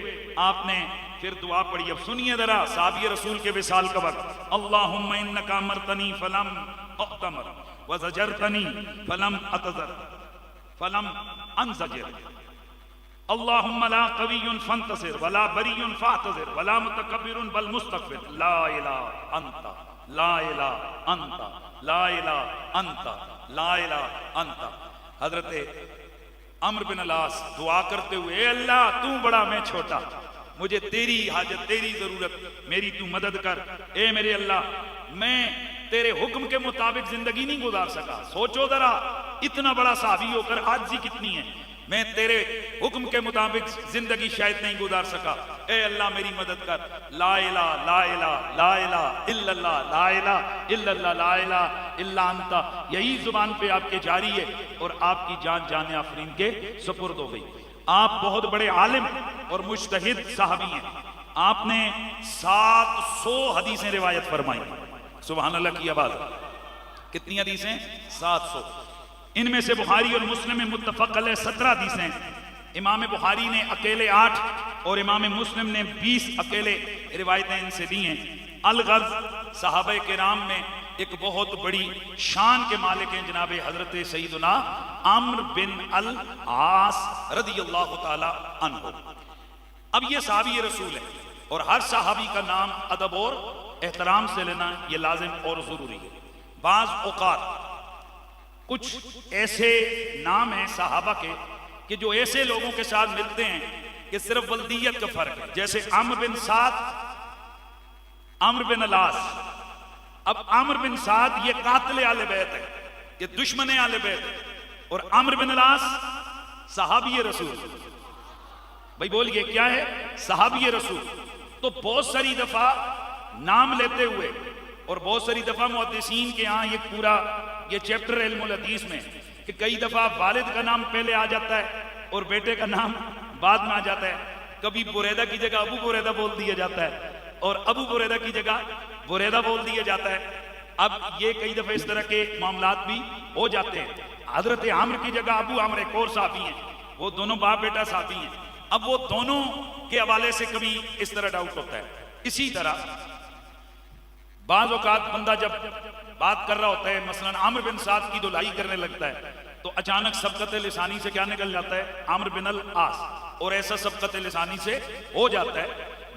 आपने फिर दुआ पढ़ी। अब सुनिए जरा साहबी रसूल के विसाल का वक्त। अल्लाहुम्मा इन्नका अमरतनी फलम अतमर व ज़जरतनी फलम अतज़र फलम अनज़जिर, अल्लाहुम्मा ला कवियुन फंतसिर वला बरियुन फातज़िर वला मुतकब्बिरुन बल मुस्तकबिर, ला इलाहा अंता ला इलाहा अंता ला इलाहा अंता ला इलाहा अंता। हजरत अम्र बिन अल-आस दुआ करते हुए, ए अल्लाह तू बड़ा मैं छोटा, मुझे तेरी हाजत तेरी जरूरत, मेरी तू मदद कर। ए मेरे अल्लाह, मैं तेरे हुक्म के मुताबिक जिंदगी नहीं गुजार सका। सोचो जरा, इतना बड़ा साहबी होकर आजिज़ी कितनी है। मैं तेरे हुक्म के मुताबिक जिंदगी शायद नहीं गुजार सका। ए अल्लाह मेरी मदद कर। ला इलाहा ला इलाहा ला इलाहा इल्लल्लाह ला इलाहा इल्लल्लाह ला इलाहा इल्ला अंता, यही जुबान पे आपके जारी है और आपकी जान जाने आफरीन के सुपुर्द हो गई। आप बहुत बड़े आलिम और मुज्तहिद साहबी हैं। आपने 700 हदीसें रिवायत फरमाई। सुभान अल्लाह की आवाज। कितनी हदीसें? 700। इनमें से बुखारी और मुस्लिम में मुत्तफक अलैह 17 हदीसें, इमाम बुखारी ने अकेले 8 और इमाम मुस्लिम ने 20 अकेले रिवायतें इनसे दी हैं। अल-गज़ सहाबा किराम में एक बहुत बड़ी शान के मालिक हैं जनाब हजरत सैयदना अम्र बिन अल-आस रज़ियल्लाहु ताला अन्हु। अब ये साहबी रसूल है और हर साहबी का नाम अदब और एहतराम से लेना ये लाजिम और जरूरी है। बाज़ औक़ात कुछ ऐसे नाम हैं साहबा के कि जो ऐसे लोगों के साथ मिलते हैं कि सिर्फ वल्दियत का फर्क है। जैसे अम्र बिन साद, अम्र बिन अल-आस। अब अम्र बिन साद ये कातिल आले बैत है, ये दुश्मन आले बैत है, और अम्र बिन अल-आस सहाबी रसूल। भाई बोलिए क्या है? सहाबी रसूल। तो बहुत सारी दफा नाम लेते हुए और बहुत सारी दफा मुहद्दिसीन के यहाँ ये पूरा ये चैप्टर इल्मुल हदीस में कि कई दफा वालिद का नाम पहले आ जाता है और बेटे का नाम बाद में आ जाता है। कभी बुरैदा की जगह अबू बुरैदा बोल दिया जाता है और अबू बुरैदा की जगह बुरैदा बोल दिया जाता है। अब ये कई दफा इस तरह के मामलात भी हो जाते हैं। हजरत आमर की जगह अबू आमर एक और साहबी हैं, वो दोनों बाप बेटा साहबी हैं। अब वो दोनों के हवाले से कभी इस तरह डाउट होता है। इसी तरह बाज़ औक़ात बंदा जब बात कर रहा होता है, मसलन आमिर बिन साद की धुलाई करने लगता है, तो अचानक सबकत लिसानी से क्या निकल जाता है? आमिर बिन अल-आस। और ऐसा सबकत लिसानी से हो जाता है।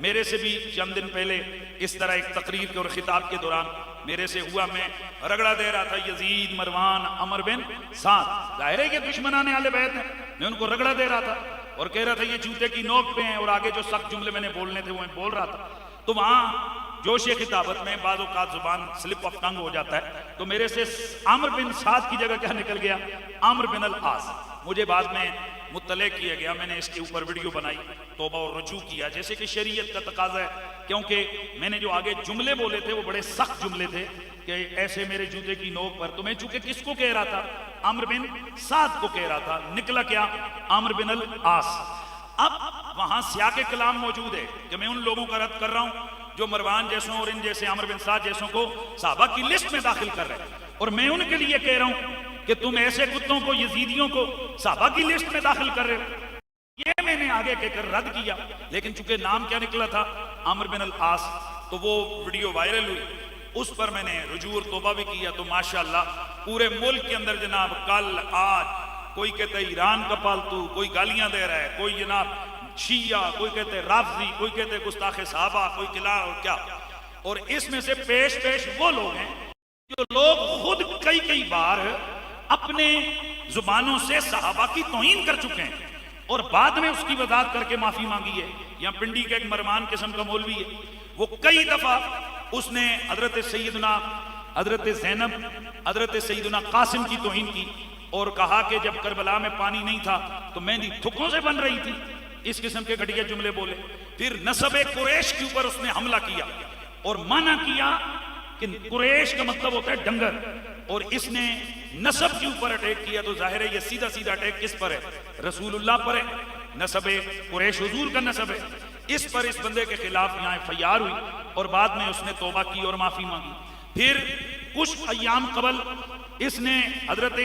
मेरे से भी चंद दिन पहले इस तरह एक तकरीर के और खिताब के दौरान मेरे से हुआ, मैं रगड़ा दे रहा था यजीद, मरवान, अमर बिन साद। जाहिर है कि दुश्मनाने वाले बैत हैं, मैं उनको रगड़ा दे रहा था और कह रहा था ये जूते की नोक पे हैं, और आगे जो सख्त जुमले मैंने बोलने थे वो मैं बोल रहा था। तो वहां जोश खिताबत में बाज़ औक़ात जुबान स्लिप ऑफ टंग हो जाता है, तो मेरे से आमिर बिन साद की जगह क्या निकल गया, आमिर बिन अल आस। मुझे बाद में मुत्तले किया गया, मैंने इसके ऊपर वीडियो बनाई, तौबा और रुजू किया जैसे कि शरीयत का तकाजा है, क्योंकि मैंने जो आगे जुमले बोले थे वो बड़े सख्त जुमले थे कि ऐसे मेरे जूते की नोक पर। तो मैं चूंकि किसको कह रहा था, आमिर बिन साद को कह रहा था, निकला क्या, आमिर बिन अल आस। अब वहां सियाके कलाम मौजूद है कि मैं उन लोगों का रद्द कर रहा हूं जो मरवान जैसों और इन जैसे आमिर बिन साद जैसों को सहाबा की लिस्ट में दाखिल कर रहे हैं, और मैं उनके लिए कह रहा हूं कि तुम ऐसे कुत्तों को, यजीदियों को सहाबा की लिस्ट में दाखिल कर रहे हो। ये मैंने आगे कहकर रद्द किया, लेकिन चूंकि नाम क्या निकला था, आमिर बिन अल आस, तो वो वीडियो वायरल हुई, उस पर मैंने रुजू और तौबा भी किया। तो माशाअल्लाह पूरे मुल्क के अंदर जनाब कल आज कोई कहते हैं ईरान का पालतू, कोई गालियां दे रहा है, कोई जनाब शिया, कोई कहते हैं राफजी, कोई कहते हैं गुस्ताखे साहबा, कोई किला और क्या। और इसमें से पेश वो लोग हैं जो लोग खुद कई बार अपने जुबानों से सहाबा की तौहीन कर चुके हैं और बाद में उसकी वजाहत करके माफी मांगी है। यहाँ पिंडी का एक मरमान किस्म का मौलवी है, वो कई दफा उसने हजरत सैयदना हजरत ज़ैनब, हजरत सैयदना कासिम की तौहीन की और कहा कि जब करबला में पानी नहीं था तो मेहंदी थुक्कों से बन रही थी, इस किस्म के घटिया जुमले बोले। फिर नस्ब कुरैश के ऊपर उसने हमला किया और मना किया कि कुरैश का मतलब होता है डंगर, और इसने नसब के ऊपर अटैक किया। तो जाहिर है ये सीधा सीधा अटैक किस पर है, रसूलुल्लाह पर है, नसब कुरैश हुजूर का नसब है। इस पर इस बंदे के खिलाफ यहाँ एफआईआर हुई और बाद में उसने तौबा की और माफी मांगी। फिर कुछ अय्याम कबल इसने हजरत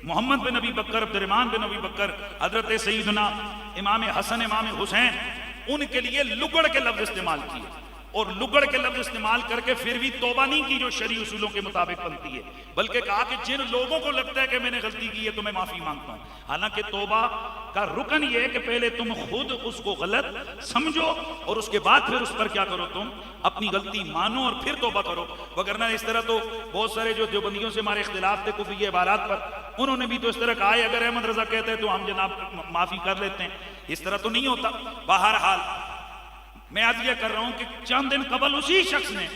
मोहम्मद बिन नबी बकर, अब्दुर्रहमान बिन नबी बकर, हजरत सईदना इमाम हसन, इमाम हुसैन, उनके लिए लुगड़ के लफ्ज इस्तेमाल किए और लुगड़ के लफ्ज इस्तेमाल करके फिर भी तौबा नहीं की जो शरी उसूलों के मुताबिक बनती है, बल्कि कहा कि जिन लोगों को लगता है कि मैंने गलती की है तो मैं माफी मांगता हूं। हालांकि तौबा का रुकन यह है कि पहले तुम खुद उसको गलत समझो और उसके बाद फिर उस पर क्या करो, तुम अपनी गलती मानो और फिर तौबा करो। वगरना इस तरह तो बहुत सारे जो देवबंदियों से हमारे इख्तिलाफ थे कुफरी इबारात पर, उन्होंने भी तो इस तरह कहा है अगर अहमद रजा कहते हैं तो हम जनाब माफी कर लेते हैं, इस तरह तो नहीं होता। बहरहाल मैं आज ये कर रहा हूं कि चंद दिन कबल उसी शख्स ने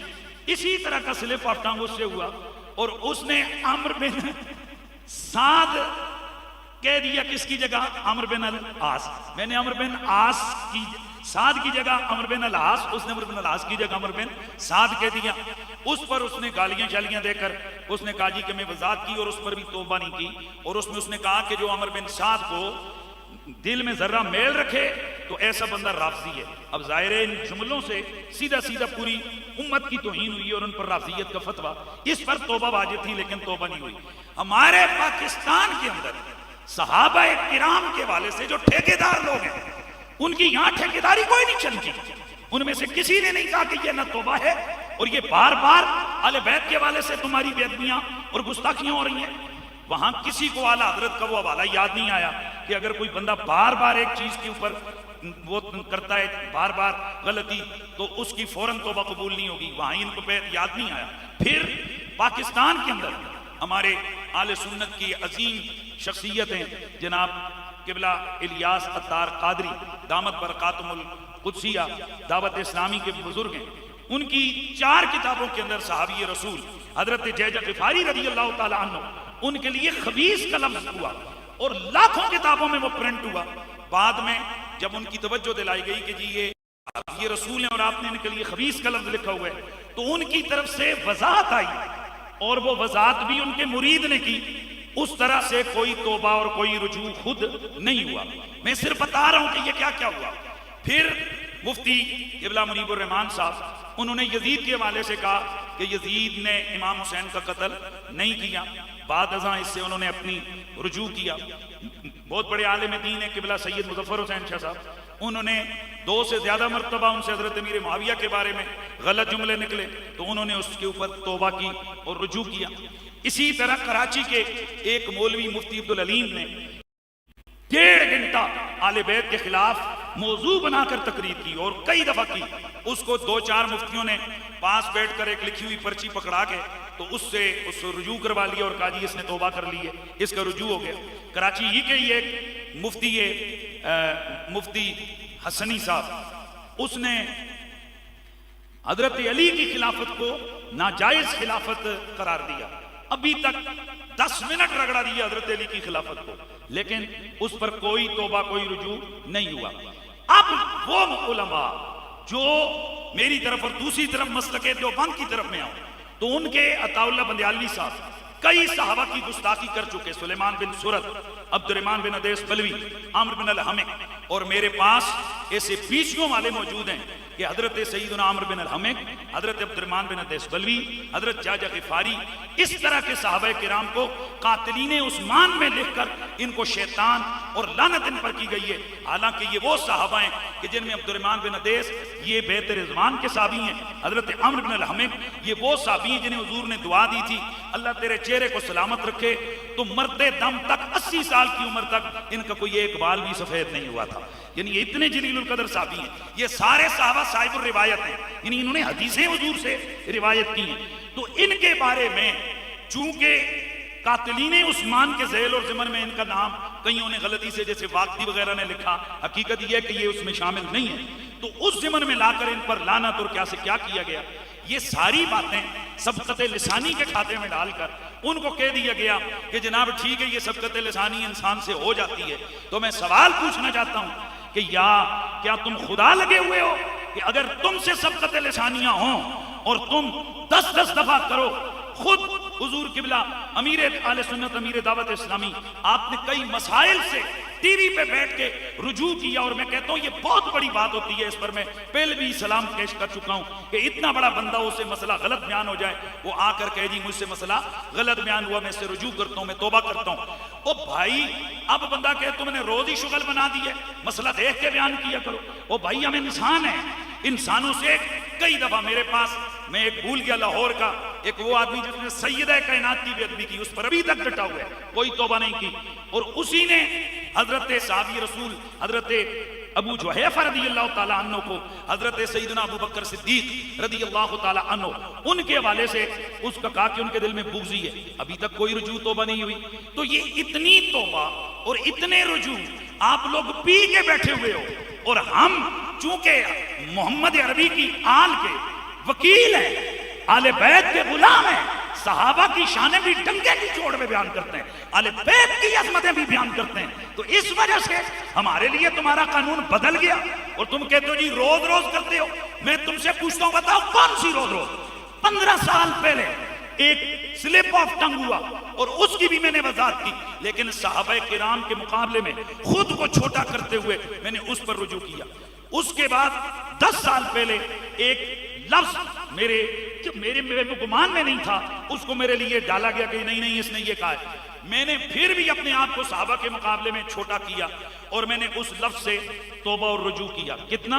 इसी तरह का स्लिप ऑफ टंग उससे हुआ और उसने आमिर बिन साद कह दिया किसकी जगह, आमिर बिन अल आस। मैंने आमिर बिन आस की साद की जगह आमिर बिन अल आस, उसने आमिर बिन अल आस की जगह आमिर बिन साद कह दिया। उस पर उसने गालियां शालियां देकर उसने कहा जी कि मैं वजाहत की और उस पर भी तौबा नहीं की, और उसमें उसने कहा कि जो आमिर बिन साद को दिल में जर्रा मेल रखे तो ऐसा बंदा राफजी है। अब जाहिर है इन जुमलों से सीधा सीधा पूरी उम्मत की तौहीन हुई और उन पर राफजियत का फतवा, इस पर तौबा वाजिब थी लेकिन तौबा नहीं हुई। हमारे पाकिस्तान के अंदर सहाबा किराम के वाले से जो ठेकेदार लोग हैं उनकी यहां ठेकेदारी कोई नहीं चलती, उनमें से किसी ने नहीं कहा कि यह ना तौबा है और ये बार बार आले बैत के वाले से तुम्हारी बेअदबियां और गुस्ताखियां हो रही हैं। वहां किसी को आला हजरत का वो हवाला याद नहीं आया कि अगर कोई बंदा बार बार एक चीज के ऊपर वो करता है बार बार गलती तो उसकी फौरन तौबा कबूल नहीं होगी, वहां इनको पे याद नहीं आया। फिर पाकिस्तान के अंदर हमारे आले सुन्नत की अजीम शख्सियतें जनाब किबला इलियास अत्तार कादरी दामत बरकातुमुल कुदसिया दावत इस्लामी के बुजुर्ग हैं, उनकी 4 किताबों के अंदर सहाबी रसूल हजरत जैज गिफारी रज़ी अल्लाह तआला अन्हु उनके लिए खबीस का लफ्ज हुआ और लाखों किताबों में वो प्रिंट हुआ। बाद में जब उनकी तवज्जो दिलाई गई कि जी ये रसूल हैं और आपने इनके लिए खबीस का लफ्ज लिखा हुआ है, तो उनकी तरफ से वजाहत आई और वो वजाहत भी उनके मुरीद ने की। उस तरह से कोई तौबा और कोई रुजू खुद नहीं हुआ, मैं सिर्फ बता रहा हूं कि ये क्या क्या हुआ। फिर मुफ्ती क़िबला मुनीबुर रहमान साहब उन्होंने यजीद के हवाले से कहा कि यजीद ने इमाम हुसैन का कत्ल नहीं किया, बाद अज़ां इससे उन्होंने अपनी रुजू किया। बहुत बड़े आलिम दीन है क़िबला सैयद मुज़फ़्फ़र हुसैन शाह साहब, उन्होंने 2 से ज्यादा मरतबा उनसे हजरत अमीर मुआविया के बारे में गलत जुमले निकले तो उन्होंने उसके ऊपर तौबा की और रुजू किया। इसी तरह कराची के एक मौलवी मुफ्ती अब्दुल अलीम ने 1.5 घंटा आले बैत के खिलाफ मौजू बनाकर तकरीर की और कई दफा की। उसको 2-4 मुफ्तियों ने पास बैठकर एक लिखी हुई पर्ची पकड़ा के तो उसको रुजू करवा लिया और कहा जी इसने तौबा कर ली है, इसका रुजू हो गया। कराची ही के ही एक मुफ्ती हसनी साहब, उसने हजरत अली की खिलाफत को नाजायज खिलाफत करार दिया। अभी तक 10 मिनट रगड़ा दिया हजरत अली की खिलाफत को, लेकिन उस पर कोई तौबा कोई रुजू नहीं हुआ। अब वो उलमा जो मेरी तरफ और दूसरी तरफ मसलके देवबंद की तरफ में आओ, तो उनके अताउल्लाह बंदियाली साहब कई सहाबा की गुस्ताखी कर चुके, सुलेमान बिन सुरत, अब्दुर्रहमान बिन अदेस बलवी, आमिर बिन अल-हमिक, और मेरे पास ऐसे 20 वाले मौजूद हैं कि हजरत सईदना आमिर बिन अल-हमिक, हजरत अब्दुर्रहमान बिन अदेस बलवी, हजरत जाजा गिफारी, इस तरह के सहाबा किराम को कातिलीने उस्मान में लिखकर इनको शैतान और लानत इन पर की गई है। हालांकि ये वो सहाबा हैं कि जिनमें अब्दुर्रहमान बिन अदेस ये बेहत रिजवान के साहबी हैं, हजरत आमिर बिन अल-हमिक ये वो साहबी हैं जिन्हें हुजूर ने दुआ दी थी, अल्लाह तेरे चेहरे को सलामत रखे। तो मरते दम तक 80 साल की उम्र तक इनका कोई एक बाल भी सफेद नहीं हुआ था। यानी ये इतने जलीलुल कदर साहबी हैं। ये सारे साहबा साहिबुर रिवायत हैं, यानी इन्होंने हदीसें हुजूर से रिवायत की हैं। तो इनके बारे में चूंकि कातिलीने उस्मान के ज़ैल और ज़िमन में इनका नाम कईयों ने गलती से, जैसे वाक़दी वगैरह ने लिखा, हकीकत यह है कि ये उसमें शामिल नहीं है, तो उस ज़िमन में लाकर इन पर लानत और क्या से क्या किया गया, ये सारी बातें सबकत लिसानी के खाते में डालकर उनको कह दिया गया कि जनाब ठीक है, ये सबकत लिसानी इंसान से हो जाती है। तो मैं सवाल पूछना चाहता हूं कि या क्या तुम खुदा लगे हुए हो कि अगर तुमसे सबकत लिसानियां हों और तुम 10-10 दफा करो? खुद हुजूर किबला अमीर आले सुन्नत, अमीर दावत इस्लामी, आपने कई मसाइल से टीवी पे बैठ के रुजू किया, और मैं कहता हूं ये बहुत बड़ी बात होती है। इस पर मैं पहले भी सलाम पेश कर चुका हूं कि इतना बड़ा बंदा उसे मसला गलत बयान हो जाए, वो आकर कह जी मुझसे मसला गलत बयान हुआ, मैं इससे रुजू करता हूं, मैं तौबा करता हूं। ओ भाई, अब बंदा कहे तुमने रोज ही शुगल बना दी है, मसला देख के बयान किया करो। ओ भाई, हम इंसान हैं, इंसानों से कई दफा मेरे पास, मैं एक भूल गया लाहौर का एक वो आदमी जिसने सैयदा कायनात की बेअदबी की, उस पर अभी तक डटा हुआ है, कोई तौबा नहीं की। और उसी ने हजरत साहबी रसूल हजरत अबू जुहैफा रदियल्लाहु ताला अन्हु को हजरत सईदना अबू बकर सिद्दीक रदियल्लाहु ताला अन्हु उनके हवाले से उसका कहा कि उनके दिल में बुग़्ज़ है, अभी तक कोई रुजू तौबा नहीं हुई। तो ये इतनी तौबा और इतने रुजू आप लोग पी के बैठे हुए हो, और हम चूंकि मोहम्मद अरबी की आल के वकील हैं, आले बैत के गुलाम हैं, सहाबा की शानें भी डंके की चोट में बयान करते हैं, आले बैत की अज़मतें भी बयान करते हैं। तो इस वजह से हमारे लिए तुम्हारा कानून बदल गया, और तुम कहते हो जी रोज रोज करते हो। मैं तुमसे पूछता हूं, बताओ कौन सी रोज रोज? 15 साल पहले एक स्लिप ऑफ टंग हुआ, और उसकी भी मैंने वजाहत की, लेकिन सहाबा किराम के मुकाबले में खुद को छोटा करते हुए मैंने उस पर रुजू किया। उसके बाद 10 साल पहले एक लफ्ज मेरे गुमान में नहीं था, उसको मेरे लिए डाला गया कि नहीं नहीं इसने ये कहा है। मैंने फिर भी अपने आप को सहाबा के मुकाबले में छोटा किया, और मैंने उस लफ्ज से तौबा और रुजू किया। कितना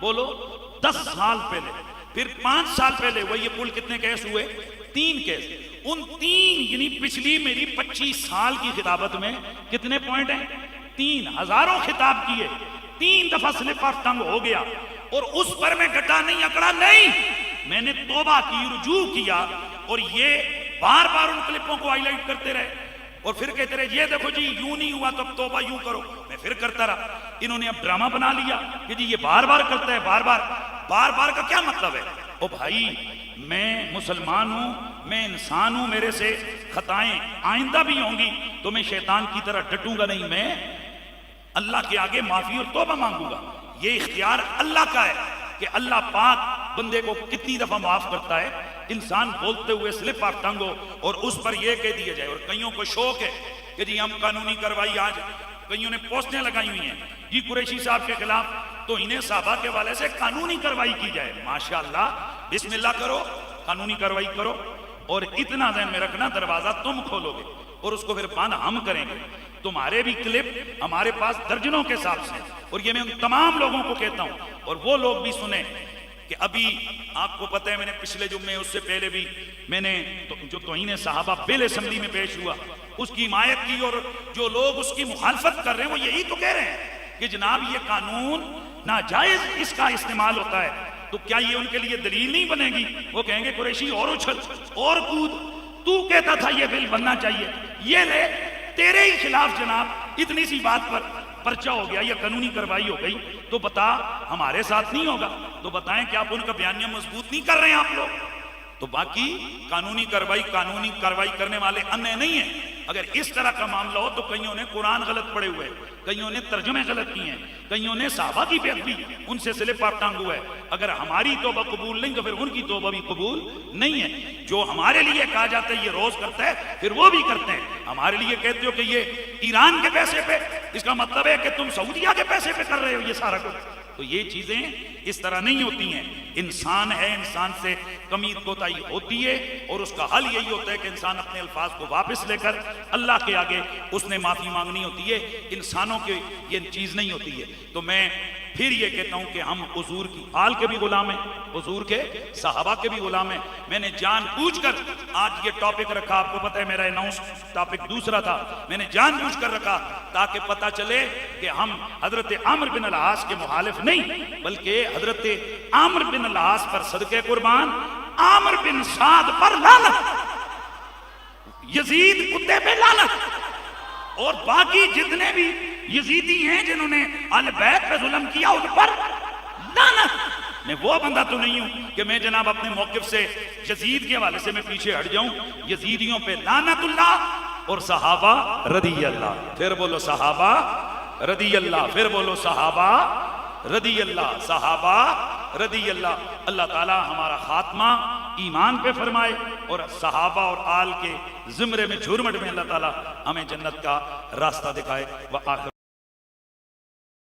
बोलो? 10 साल पहले। फिर 5 साल पहले वही ये कुल कितने केस हुए? 3 केस। उन 3 यानी पिछली मेरी 25 साल की खिताबत में कितने पॉइंट हैं? 3 हजारों खिताब किए, 3 दफा स्लिप ऑफ टंग हो गया, और उस पर मैं डटा नहीं, अकड़ा नहीं, मैंने तौबा की, रुजू किया। और ये बार बार उन क्लिपों को हाईलाइट करते रहे, और फिर कहते रहे ये देखो जी यूं नहीं हुआ तो अब तौबा यूं करो। मैं फिर करता रहा। इन्होंने अब ड्रामा बना लिया कि जी ये बार बार करता है, बार बार का क्या मतलब है? ओ भाई, मैं मुसलमान हूं, मैं इंसान हूं, मेरे से खताएं आइंदा भी होंगी, तो मैं शैतान की तरह डटूंगा नहीं, मैं अल्लाह के आगे माफी और तौबा मांगूंगा। ये इख्तियार अल्लाह का है कि अल्लाह पाक बंदे को कितनी दफा माफ करता है। इंसान बोलते हुए स्लिप ऑफ टंग हो और उस पर यह कह दिया जाए। और कईयों को शौक है कि जी हम कानूनी कार्रवाई, आज कईयों ने पोस्टें लगाई हुई हैं जी कुरैशी साहब के खिलाफ, तो इन्हें साहबा के वाले से कानूनी कार्रवाई की जाए। माशाअल्लाह, बिस्मिल्लाह करो, कानूनी कार्रवाई करो, और इतना ध्यान में रखना दरवाजा तुम खोलोगे और उसको फिर बंद हम करेंगे। तुम्हारे भी क्लिप हमारे पास दर्जनों के हिसाब से, और ये मैं उन तमाम लोगों को कहता हूं, और वो लोग भी सुने कि अभी आपको पता है मैंने पिछले जुम्मे, उससे पहले भी मैंने जो तौहीन सहाबा बिल असेंबली में पेश हुआ उसकी हिमायत की, और जो लोग उसकी मुखालफत कर रहे हैं वो यही तो कह रहे हैं कि जनाब ये कानून नाजायज इसका इस्तेमाल होता है। तो क्या ये उनके लिए दलील नहीं बनेगी? वो कहेंगे कुरैशी और उछल और कूद, तू कहता था ये बिल बनना चाहिए, ये ले तेरे ही खिलाफ जनाब इतनी सी बात पर पर्चा हो गया या कानूनी कार्रवाई हो गई, तो बता हमारे साथ नहीं होगा? तो बताएं कि आप उनका बयानिया मजबूत नहीं कर रहे हैं आप लोग? तो बाकी कानूनी कार्रवाई करने वाले अन्य नहीं है। अगर इस तरह का मामला हो तो कईयों ने कुरान गलत पढ़े हुए हैं, कईयों ने तर्जुमे गलत किए हैं, कईयों ने साहबा की बेअदबी उनसे सिले पार टांग हुआ है। अगर हमारी तौबा कबूल नहीं तो फिर उनकी तौबा भी कबूल नहीं है। जो हमारे लिए कहा जाता है ये रोज करता है, फिर वो भी करते हैं। हमारे लिए कहते हो कि ये ईरान के पैसे पे, इसका मतलब है कि तुम सऊदिया के पैसे पे कर रहे हो ये सारा कुछ। तो ये चीजें इस तरह नहीं होती हैं। इंसान है, इंसान से कमी कोताही होती है और उसका हल यही होता है कि इंसान अपने अल्फाज को वापस लेकर अल्लाह के आगे उसने माफी मांगनी होती है। इंसानों की ये चीज नहीं होती है। तो मैं फिर ये कहता हूं कि हम हुजूर की आल के भी गुलाम हैं, हुजूर के सहाबा के भी गुलाम हैं। मैंने जानबूझकर आज ये टॉपिक रखा, आपको पता है मेरा अनाउंस टॉपिक दूसरा था, मैंने जानबूझकर रखा ताकि पता चले कि हम हजरत आमिर बिन अल-आस के मुखालिफ नहीं, बल्कि हजरत आमिर बिन अल-आस पर सदके कुर्बान, आमिर बिन साद पर लानत, यजीद कुत्ते पे लानत, और बाकी जितने भी यजीदी हैं जिन्होंने अहले बैत पे जुल्म किया उन पर लानत। मैं वो बंदा तो नहीं हूं कि मैं जनाब अपने मौकिफ से यजीद के हवाले से मैं पीछे हट जाऊं। यजीदियों पे लानतुल्लाह और सहाबा रदी अल्लाह, फिर बोलो सहाबा रदी अल्लाह, फिर बोलो सहाबा रदी अल्लाह, सहाबा रदी अल्लाह। अल्लाह ताला हमारा खात्मा ईमान पे फरमाए और सहाबा और आल के जिम्रे में झुरमट में अल्लाह ताला हमें जन्नत का रास्ता दिखाए। व आखिर